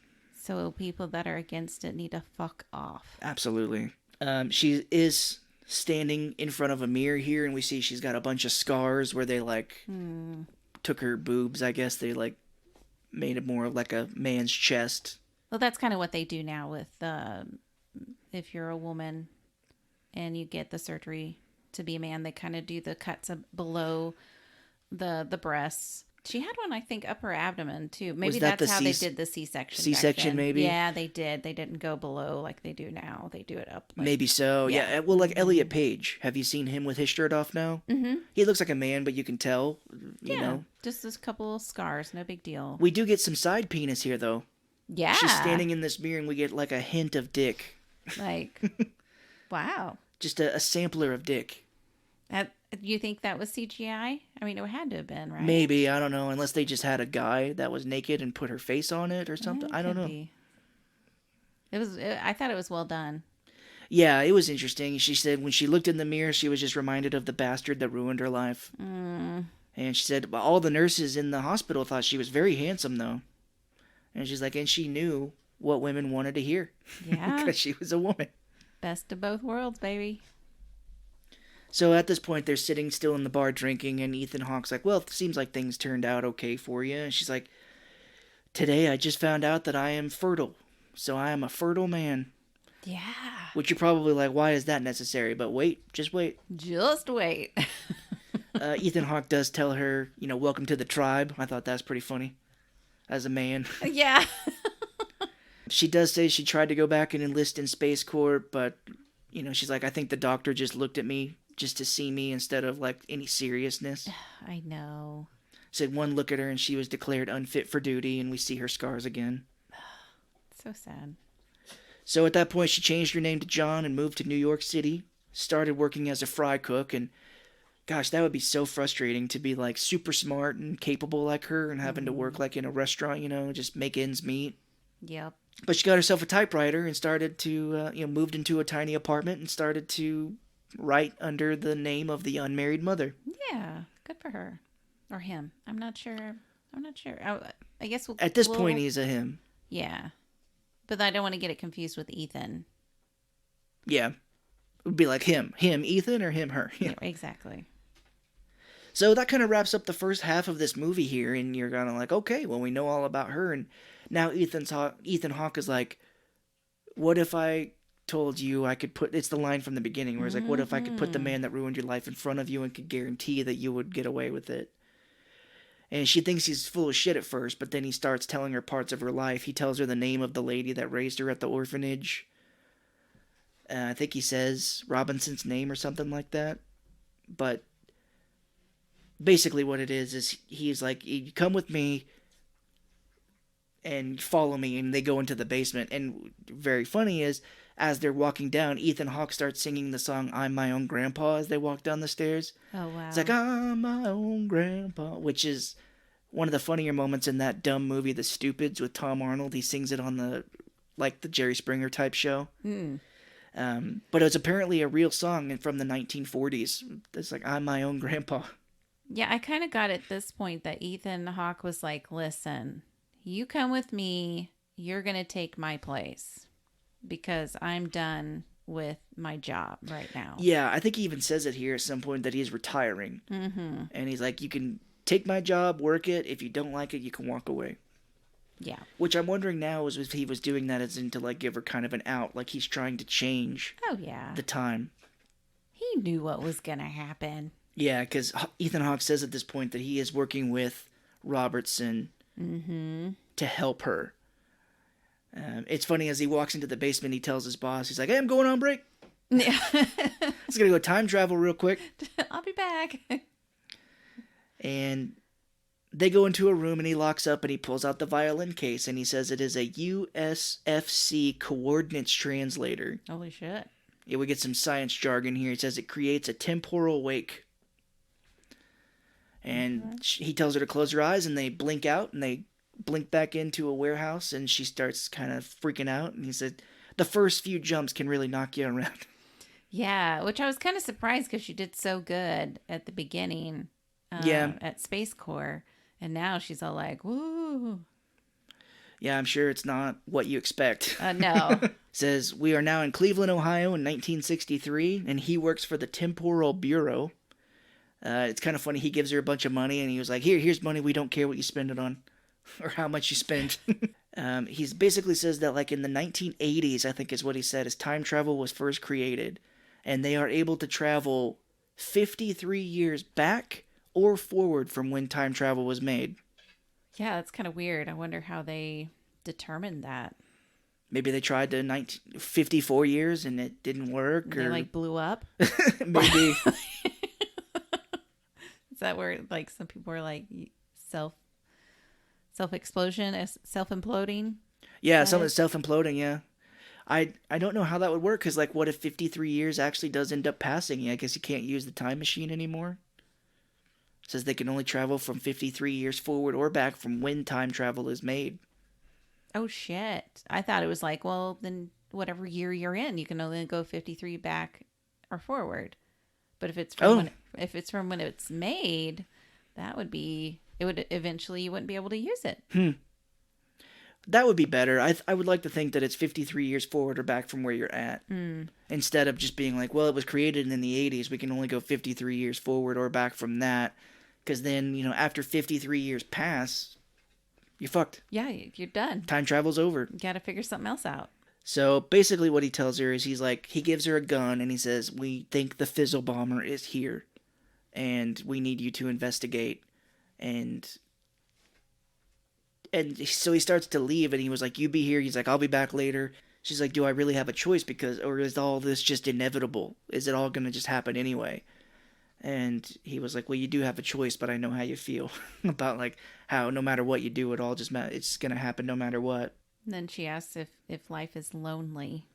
So people that are against it need to fuck off. absolutely. She is standing in front of a mirror here, and we see she's got a bunch of scars where they like took her boobs. I guess they like made it more like a man's chest. Well, that's kind of what they do now with if you're a woman and you get the surgery to be a man, they kind of do the cuts below the breasts. She had one, I think, up her abdomen too. Maybe that that's the how they did the C-section. C-section, maybe? Yeah, they did. They didn't go below like they do now. They do it up. Like, Maybe so. Yeah. Well, like Elliot Page. Have you seen him with his shirt off now? Mm-hmm. He looks like a man, but you can tell. You know, just this couple of scars, no big deal. We do get some side penis here, though. Yeah, she's standing in this mirror, and we get like a hint of dick. Like, wow. Just a sampler of dick. You think that was CGI? I mean, it had to have been, right? Maybe, I don't know. Unless they just had a guy that was naked and put her face on it or something. I don't know. I thought it was well done. Yeah, it was interesting. She said when she looked in the mirror, she was just reminded of the bastard that ruined her life. And she said all the nurses in the hospital thought she was very handsome, though. And she's like, and she knew what women wanted to hear. Yeah. Because she was a woman. Best of both worlds, baby. So at this point, they're sitting still in the bar drinking, and Ethan Hawke's like, well, it seems like things turned out okay for you. And she's like, today I just found out that I am fertile. So I am a fertile man. Yeah. Which you're probably like, why is that necessary? But wait, just wait. Just wait. Ethan Hawke does tell her, welcome to the tribe. I thought that's pretty funny. As a man. Yeah. She does say she tried to go back and enlist in Space Corps, but, she's like, I think the doctor just looked at me just to see me instead of, like, any seriousness. I know. Said one look at her and she was declared unfit for duty, and we see her scars again. So sad. So at that point, she changed her name to John and moved to New York City, started working as a fry cook, and gosh, that would be so frustrating to be, like, super smart and capable like her and having to work, like, in a restaurant, just make ends meet. Yep. But she got herself a typewriter and started to, moved into a tiny apartment and started to write under the name of the unmarried mother. Yeah, good for her. Or him. I'm not sure. I guess at this point, he's a him. Yeah. But I don't want to get it confused with Ethan. Yeah. It would be like him. Him, Ethan, or him, her. Yeah, exactly. So that kind of wraps up the first half of this movie here, and you're kind of like, okay, well, we know all about her, and now Ethan Hawke is like, what if I told you I could put... It's the line from the beginning where it's like, what if I could put the man that ruined your life in front of you and could guarantee that you would get away with it? And she thinks he's full of shit at first, but then he starts telling her parts of her life. He tells her the name of the lady that raised her at the orphanage. I think he says Robinson's name or something like that. But basically what it is he's like, you come with me and follow me, and they go into the basement. And very funny is, as they're walking down, Ethan Hawke starts singing the song I'm My Own Grandpa as they walk down the stairs. Oh, wow. It's like, I'm my own grandpa, which is one of the funnier moments in that dumb movie, The Stupids, with Tom Arnold. He sings it on the Jerry Springer type show. But it was apparently a real song from the 1940s. It's like, I'm my own grandpa. Yeah, I kind of got at this point that Ethan Hawke was like, listen, you come with me, you're going to take my place because I'm done with my job right now. Yeah, I think he even says it here at some point that he's retiring. Mm-hmm. And he's like, you can take my job, work it. If you don't like it, you can walk away. Yeah. Which I'm wondering now is if he was doing that as in to like give her kind of an out, like he's trying to change the time. He knew what was going to happen. Yeah, because Ethan Hawke says at this point that he is working with Robertson to help her. It's funny, as he walks into the basement, he tells his boss, he's like, hey, I'm going on break. Yeah. He's going to go time travel real quick. I'll be back. And they go into a room and he locks up and he pulls out the violin case and he says it is a USFC coordinates translator. Holy shit. Yeah, we get some science jargon here. He says it creates a temporal wake. And he tells her to close her eyes and they blink out and they blink back into a warehouse and she starts kind of freaking out. And he said, the first few jumps can really knock you around. Yeah, which I was kind of surprised because she did so good at the beginning at Space Corps. And now she's all like, woo. Yeah, I'm sure it's not what you expect. No. Says, we are now in Cleveland, Ohio in 1963, and he works for the Temporal Bureau. It's kind of funny. He gives her a bunch of money, and he was like, here's money. We don't care what you spend it on or how much you spend. He basically says that like in the 1980s, I think is what he said, is time travel was first created. And they are able to travel 53 years back or forward from when time travel was made. Yeah, that's kind of weird. I wonder how they determined that. Maybe they tried to 54 years and it didn't work. They like blew up. Maybe. Is that where like some people are like self explosion, self imploding? Yeah, some of the self imploding. Yeah, I don't know how that would work because like, what if 53 years actually does end up passing? I guess you can't use the time machine anymore. It says they can only travel from 53 years forward or back from when time travel is made. Oh shit! I thought it was like, well, then whatever year you're in, you can only go 53 back or forward. But if it's from when it's made, that would be, it would eventually, you wouldn't be able to use it. That would be better. I would like to think that it's 53 years forward or back from where you're at. Instead of just being like, well, it was created in the 80s. We can only go 53 years forward or back from that. Because then, after 53 years pass, you're fucked. Yeah, you're done. Time travel's over. You got to figure something else out. So basically what he tells her is he gives her a gun and he says, we think the Fizzle Bomber is here. And we need you to investigate. And so he starts to leave and he was like, you be here. He's like, I'll be back later. She's like, do I really have a choice? Or is all this just inevitable? Is it all going to just happen anyway? And he was like, well, you do have a choice, but I know how you feel about like how no matter what you do, it's going to happen no matter what. And then she asks if life is lonely.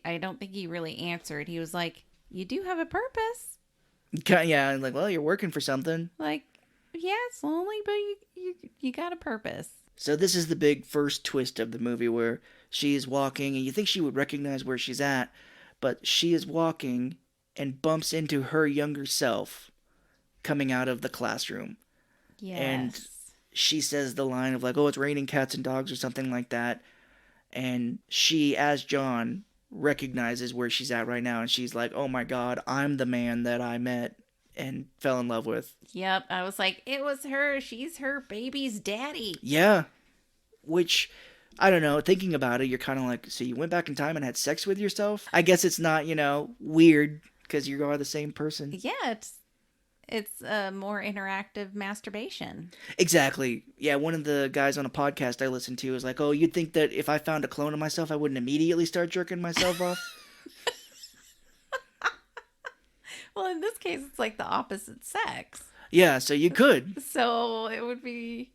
I don't think he really answered. He was like, you do have a purpose. Yeah, like, well, you're working for something. Like, yeah, it's lonely, but you got a purpose. So this is the big first twist of the movie where she is walking, and you think she would recognize where she's at, but she is walking and bumps into her younger self coming out of the classroom. Yes. And she says the line of like, oh, it's raining cats and dogs or something like that. And she, as John, recognizes where she's at right now. And she's like, oh my God, I'm the man that I met and fell in love with. Yep. I was like, it was her. She's her baby's daddy. Yeah. Which, I don't know, thinking about it, you're kind of like, so you went back in time and had sex with yourself? I guess it's not, weird because you are the same person. Yeah, it's a more interactive masturbation. Exactly. Yeah, one of the guys on a podcast I listened to was like, oh, you'd think that if I found a clone of myself, I wouldn't immediately start jerking myself off? Well, in this case, it's like the opposite sex. Yeah, so you could. So it would be,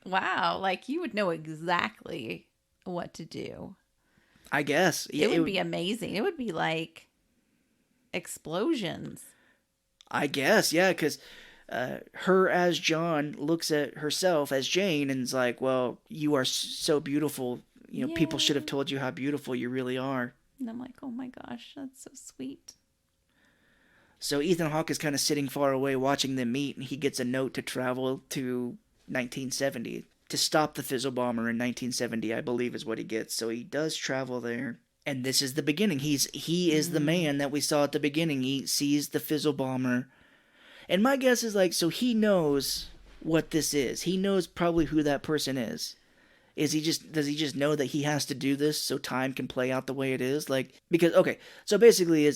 wow, like you would know exactly what to do. I guess. It would be amazing. It would be like explosions. I guess, yeah, because her as John looks at herself as Jane and is like, well, you are so beautiful. People should have told you how beautiful you really are. And I'm like, oh my gosh, that's so sweet. So Ethan Hawke is kind of sitting far away watching them meet, and he gets a note to travel to 1970. To stop the Fizzle Bomber in 1970, I believe is what he gets. So he does travel there. And this is the beginning. He is the man that we saw at the beginning. He sees the Fizzle Bomber. And my guess is like, so he knows what this is. He knows probably who that person is. Does he just know that he has to do this so time can play out the way it is? Okay, so basically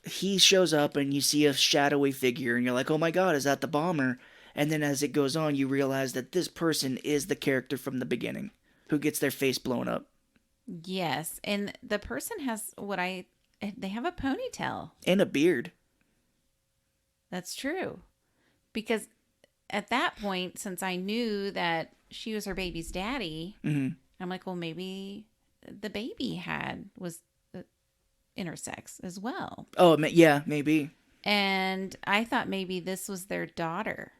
he shows up and you see a shadowy figure and you're like, oh my God, is that the bomber? And then as it goes on, you realize that this person is the character from the beginning who gets their face blown up. Yes, and the person has they have a ponytail. And a beard. That's true. Because at that point, since I knew that she was her baby's daddy, I'm like, well, maybe the baby was intersex as well. Oh, yeah, maybe. And I thought maybe this was their daughter.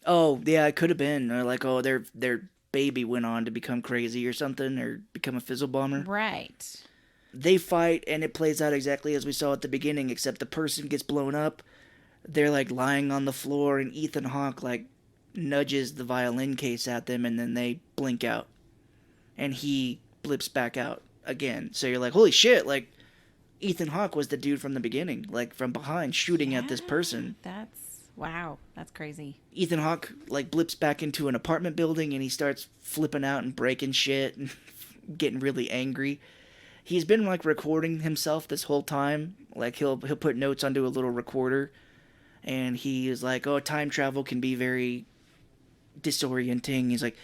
Oh, yeah, it could have been. Or like, oh, their baby went on to become crazy or something, or become a Fizzle Bomber. Right. They fight, and it plays out exactly as we saw at the beginning, except the person gets blown up. They're, like, lying on the floor, and Ethan Hawke, like, nudges the violin case at them, and then they blink out. And he blips back out again. So you're like, holy shit, like, Ethan Hawke was the dude from the beginning, like, from behind, shooting at this person. Wow, that's crazy. Ethan Hawke, like, blips back into an apartment building, and he starts flipping out and breaking shit and getting really angry. He's been, like, recording himself this whole time. Like, he'll put notes onto a little recorder, and he is like, oh, time travel can be very disorienting. He's like,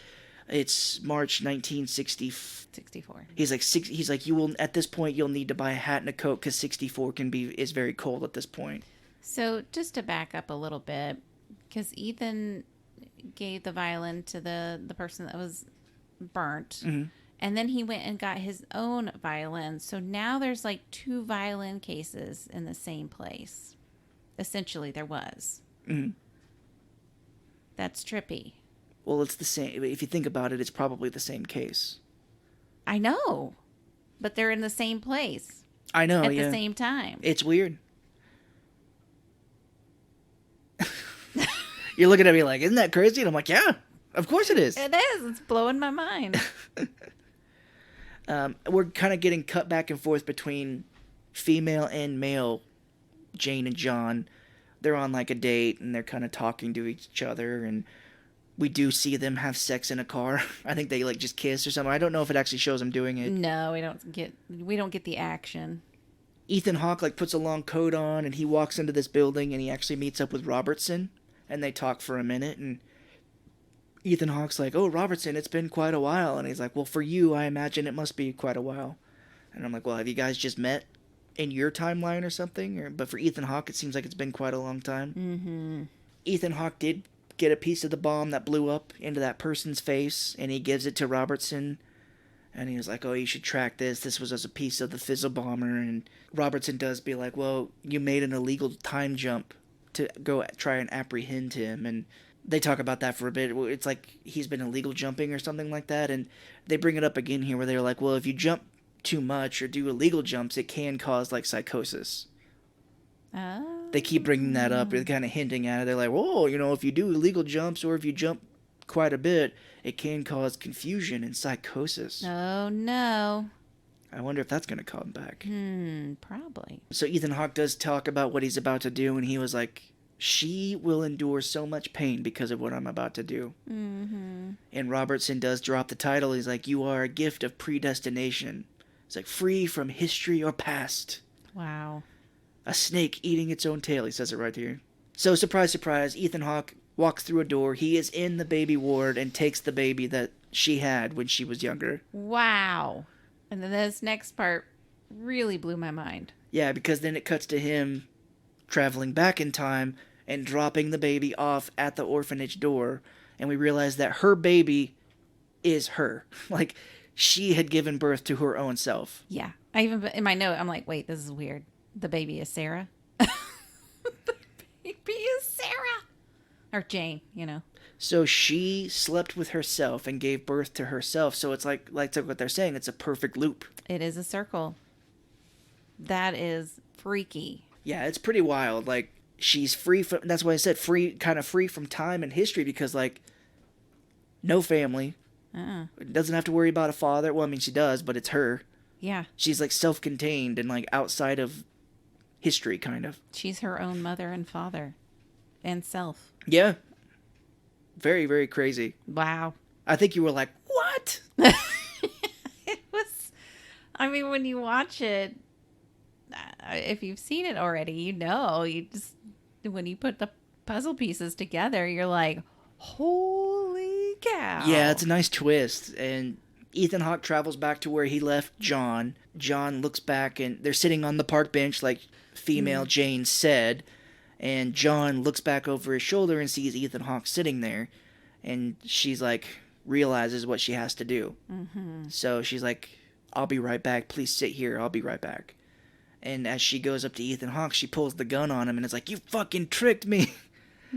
it's March 1964. He's like, you will, at this point, you'll need to buy a hat and a coat because 64 is very cold at this point. So just to back up a little bit, because Ethan gave the violin to the person that was burnt, Mm-hmm. and then he went and got his own violin. So now there's like 2 violin cases in the same place. Essentially, there was. Mm-hmm. That's trippy. Well, it's the same. If you think about it, it's probably the same case. I know, but they're in the same place I know, at yeah. the same time. It's weird. You're looking at me like, isn't that crazy? And I'm like, yeah, of course it is. It is. It's blowing my mind. We're kind of getting cut back and forth between female and male Jane and John. They're on like a date and they're kind of talking to each other, and we do see them have sex in a car. I think they like just kiss or something. I don't know if it actually shows them doing it. No, we don't get the action. Ethan Hawke like puts a long coat on and he walks into this building and he actually meets up with Robertson, and they talk for a minute, and Ethan Hawke's like, oh, Robertson, it's been quite a while. And he's like, well, for you, I imagine it must be quite a while. And I'm like, well, have you guys just met in your timeline or something? But for Ethan Hawke, it seems like it's been quite a long time. Mm-hmm. Ethan Hawke did get a piece of the bomb that blew up into that person's face, and he gives it to Robertson. And he was like, oh, you should track this. This was as a piece of the fizzle bomber. And Robertson does be like, well, you made an illegal time jump to go try and apprehend him. And they talk about that for a bit. It's like he's been illegal jumping or something like that. And they bring it up again here where they're like, well, if you jump too much or do illegal jumps, it can cause like psychosis. Oh. They keep bringing that up. They're kind of hinting at it. They're like, whoa, if you do illegal jumps or if you jump quite a bit, it can cause confusion and psychosis. Oh, no. I wonder if that's going to come back. Probably. So Ethan Hawke does talk about what he's about to do, and he was like, she will endure so much pain because of what I'm about to do. Mm-hmm. And Robertson does drop the title. He's like, you are a gift of predestination. It's like, free from history or past. Wow. A snake eating its own tail. He says it right here. So, surprise, surprise, Ethan Hawke walks through a door. He is in the baby ward and takes the baby that she had when she was younger. Wow. And then this next part really blew my mind. Yeah, because then it cuts to him traveling back in time and dropping the baby off at the orphanage door. And we realize that her baby is her. Like, she had given birth to her own self. Yeah. I even, in my note, I'm like, wait, this is weird. The baby is Sarah. The baby is Sarah. Or Jane, So she slept with herself and gave birth to herself. So it's like what they're saying. It's a perfect loop. It is a circle. That is freaky. Yeah, it's pretty wild. Like, she's free from, that's why I said kind of free from time and history, because like, no family. Doesn't have to worry about a father. Well, I mean, she does, but it's her. Yeah. She's like self-contained and like outside of history, kind of. She's her own mother and father and self. Yeah. Very, very crazy. Wow. I think you were like, what? It was, I mean, when you watch it, if you've seen it already, you just, when you put the puzzle pieces together, you're like, holy cow. Yeah, it's a nice twist. And Ethan Hawke travels back to where he left John. John looks back and they're sitting on the park bench like female Jane said. And John looks back over his shoulder and sees Ethan Hawke sitting there. And she's like, realizes what she has to do. Mm-hmm. So she's like, I'll be right back. Please sit here. I'll be right back. And as she goes up to Ethan Hawke, she pulls the gun on him and is like, you fucking tricked me.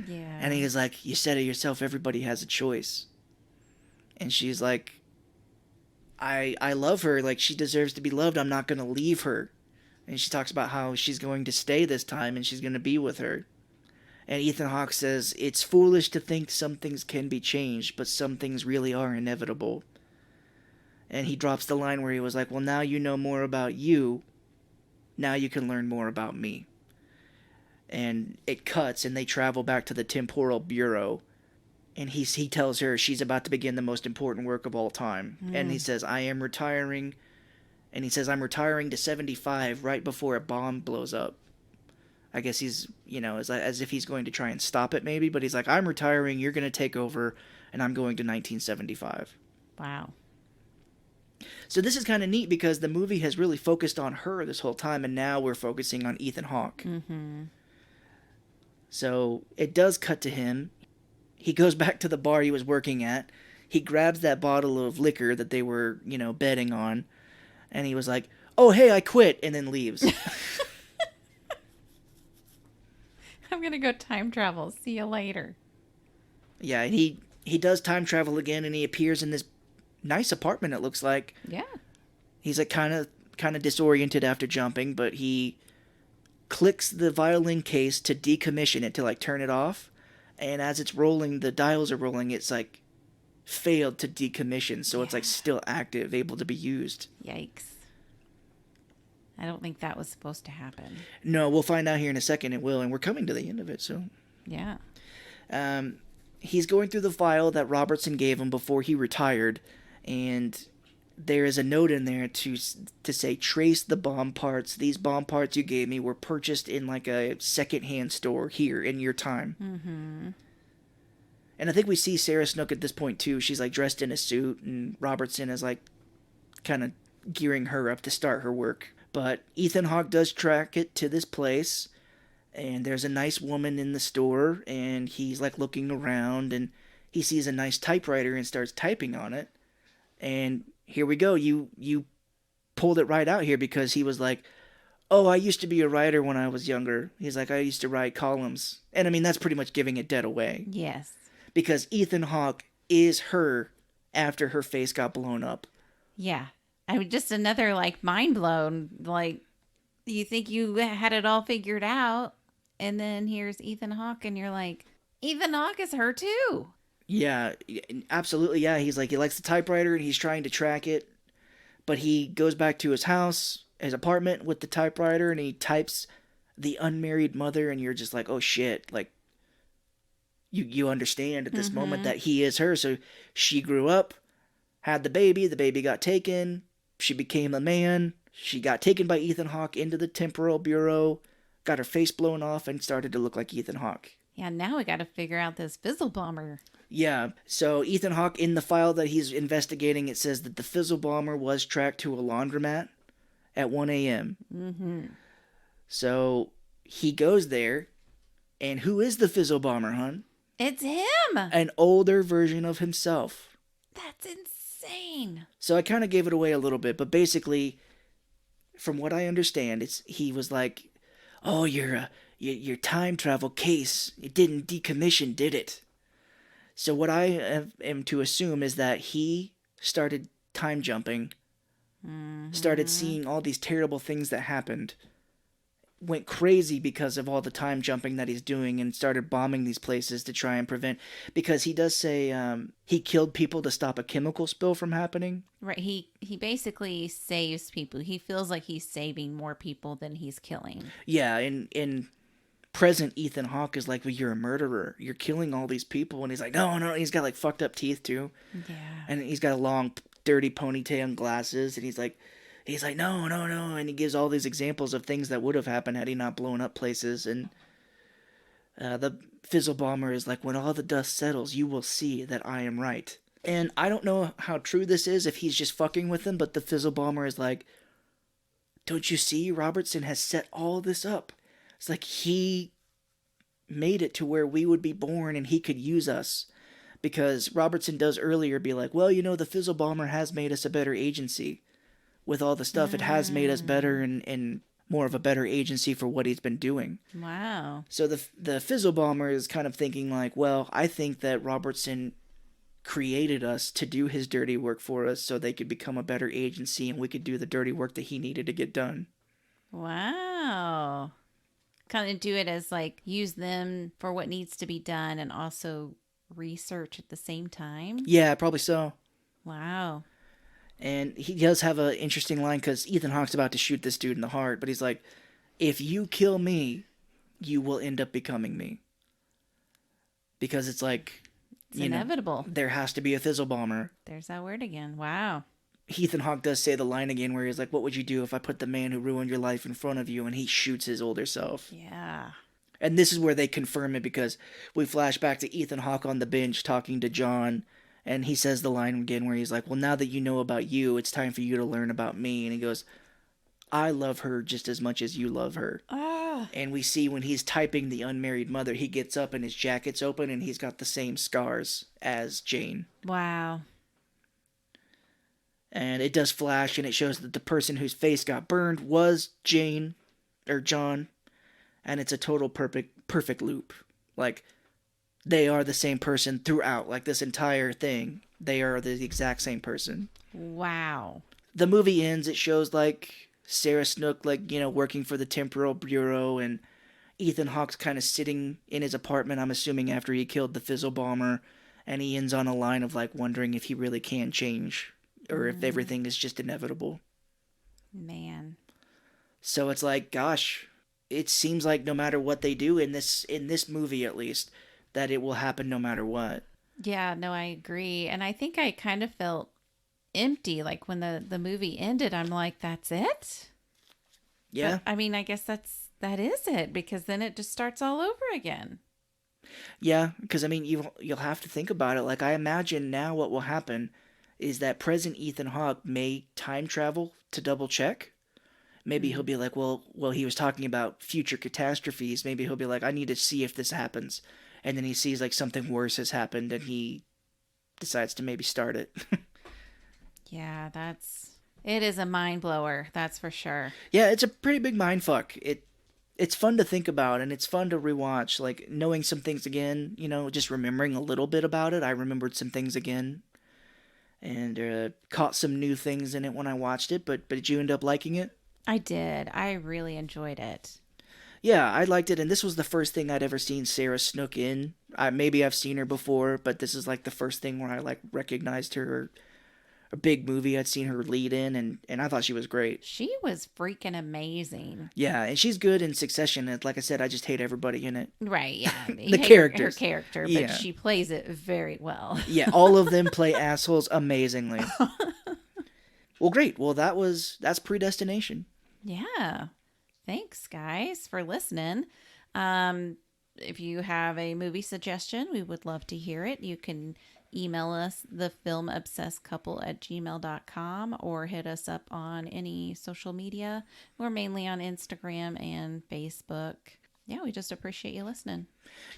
Yeah. And he's like, you said it yourself. Everybody has a choice. And she's like, I love her. Like, she deserves to be loved. I'm not going to leave her. And she talks about how she's going to stay this time and she's going to be with her. And Ethan Hawke says, "It's foolish to think some things can be changed, but some things really are inevitable." And he drops the line where he was like, "Well, now you know more about you. Now you can learn more about me." And it cuts, and they travel back to the temporal bureau. And he tells her she's about to begin the most important work of all time. And he says, "I am retiring." And he says, "I'm retiring to 75 right before a bomb blows up." I guess he's, as if he's going to try and stop it maybe. But he's like, "I'm retiring, you're going to take over, and I'm going to 1975. Wow. So this is kind of neat because the movie has really focused on her this whole time, and now we're focusing on Ethan Hawke. Mm-hmm. So it does cut to him. He goes back to the bar he was working at. He grabs that bottle of liquor that they were, betting on. And he was like, "Oh, hey, I quit," and then leaves. I'm going to go time travel. See you later. Yeah, and he does time travel again, and he appears in this nice apartment, it looks like. Yeah. He's like kind of disoriented after jumping, but he clicks the violin case to decommission it, to like turn it off. And as it's rolling, the dials are rolling, it's like failed to decommission, so it's like still active, able to be used. Yikes. I don't think that was supposed to happen. No, we'll find out here in a second it will, and we're coming to the end of it, so. Yeah. He's going through the file that Robertson gave him before he retired, and there is a note in there to say, "Trace the bomb parts. These bomb parts you gave me were purchased in like a secondhand store here in your time." Mm-hmm. And I think we see Sarah Snook at this point too. She's like dressed in a suit, and Robertson is like kind of gearing her up to start her work. But Ethan Hawke does track it to this place, and there's a nice woman in the store, and he's like looking around, and he sees a nice typewriter and starts typing on it. And here we go. You pulled it right out here, because he was like, "Oh, I used to be a writer when I was younger." He's like, "I used to write columns." And I mean, that's pretty much giving it dead away. Yes. Because Ethan Hawke is her after her face got blown up. Yeah. I mean, just another like mind blown. Like, you think you had it all figured out, and then here's Ethan Hawke, and you're like, Ethan Hawke is her too. Yeah, absolutely. Yeah, he's like, he likes the typewriter and he's trying to track it, but he goes back to his house, his apartment with the typewriter, and he types "the unmarried mother," and you're just like, oh shit, like you understand at this moment that he is her. So she grew up, had the baby got taken, she became a man, she got taken by Ethan Hawke into the temporal bureau, got her face blown off, and started to look like Ethan Hawke. Yeah, now we got to figure out this fizzle bomber. Yeah, so Ethan Hawke, in the file that he's investigating, it says that the fizzle bomber was tracked to a laundromat at 1 a.m. Mm-hmm. So he goes there, and who is the fizzle bomber, hon? It's him. An older version of himself. That's insane. So I kind of gave it away a little bit, but basically, from what I understand, he was like, "Oh, your time travel case, it didn't decommission, did it?" So what I am to assume is that he started time jumping, started seeing all these terrible things that happened, went crazy because of all the time jumping that he's doing, and started bombing these places to try and prevent, because he does say he killed people to stop a chemical spill from happening. Right. He basically saves people. He feels like he's saving more people than he's killing. Yeah, in present Ethan Hawke is like, "Well, you're a murderer. You're killing all these people." And he's like, no. He's got like fucked up teeth too. Yeah. And he's got a long, dirty ponytail and glasses. And he's like, no. And he gives all these examples of things that would have happened had he not blown up places. And the fizzle bomber is like, "When all the dust settles, you will see that I am right." And I don't know how true this is, if he's just fucking with him, but the fizzle bomber is like, "Don't you see? Robertson has set all this up. It's like he made it to where we would be born and he could use us." Because Robertson does earlier be like, "Well, the fizzle bomber has made us a better agency. With all the stuff, it has made us better and more of a better agency for what he's been doing." Wow. So the fizzle bomber is kind of thinking like, well, I think that Robertson created us to do his dirty work for us so they could become a better agency and we could do the dirty work that he needed to get done. Wow. kind of do it as like use them for what needs to be done and also research at the same time. Yeah, probably so. Wow. And he does have an interesting line because Ethan Hawke's about to shoot this dude in the heart, but he's like, if you kill me, you will end up becoming me. Because it's like, It's inevitable. There has to be a Fizzle Bomber. There's that word again. Wow. Ethan Hawke does say the line again where he's like, what would you do if I put the man who ruined your life in front of you? And he shoots his older self. Yeah. And this is where they confirm it because we flash back to Ethan Hawke on the bench talking to John. And he says the line again where he's like, well, now that you know about you, it's time for you to learn about me. And he goes, I love her just as much as you love her. Ah. And we see when he's typing the unmarried mother, he gets up and his jacket's open and he's got the same scars as Jane. Wow. And it does flash and it shows that the person whose face got burned was Jane or John. And it's a total perfect loop. Like, they are the same person throughout. Like, this entire thing, they are the exact same person. Wow. The movie ends, it shows, like, Sarah Snook, like, working for the Temporal Bureau, and Ethan Hawke's kind of sitting in his apartment, I'm assuming, after he killed the Fizzle Bomber, and he ends on a line of, like, wondering if he really can change, or if everything is just inevitable. Man. So it's like, gosh, it seems like no matter what they do in this movie, at least, that it will happen no matter what. Yeah, no, I agree. And I think I kind of felt empty. Like when the movie ended, I'm like, that's it? Yeah. But, I mean, I guess that is it, because then it just starts all over again. Yeah, because I mean, you'll have to think about it. Like, I imagine now what will happen is that present Ethan Hawke may time travel to double check. Maybe he'll be like, well, he was talking about future catastrophes. Maybe he'll be like, I need to see if this happens. And then he sees like something worse has happened and he decides to maybe start it. Yeah, it is a mind blower. That's for sure. Yeah, it's a pretty big mind fuck. It's fun to think about and it's fun to rewatch. Like, knowing some things again, just remembering a little bit about it. I remembered some things again and caught some new things in it when I watched it. But did you end up liking it? I did. I really enjoyed it. Yeah, I liked it, and this was the first thing I'd ever seen Sarah Snook in. Maybe I've seen her before, but this is like the first thing where I like recognized her. A big movie I'd seen her lead in, and I thought she was great. She was freaking amazing. Yeah, and she's good in Succession. And like I said, I just hate everybody in it. Right, yeah. The characters. Her character, but Yeah. she plays it very well. Yeah, all of them play assholes amazingly. Well, great. Well, that's Predestination. Yeah. Thanks, guys, for listening. If you have a movie suggestion, we would love to hear it. You can email us, thefilmobsessedcouple@gmail.com, or hit us up on any social media. We're mainly on Instagram and Facebook. Yeah, we just appreciate you listening.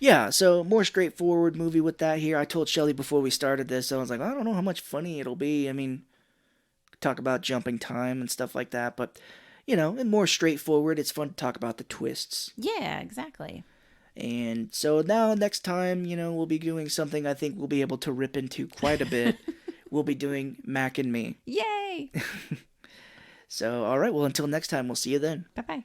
Yeah, so more straightforward movie with that here. I told Shelly before we started this, I was like, I don't know how much funny it'll be. I mean, talk about jumping time and stuff like that, but and more straightforward. It's fun to talk about the twists. Yeah, exactly. And so now next time, we'll be doing something I think we'll be able to rip into quite a bit. We'll be doing Mac and Me. Yay! So, all right. Well, until next time, we'll see you then. Bye-bye.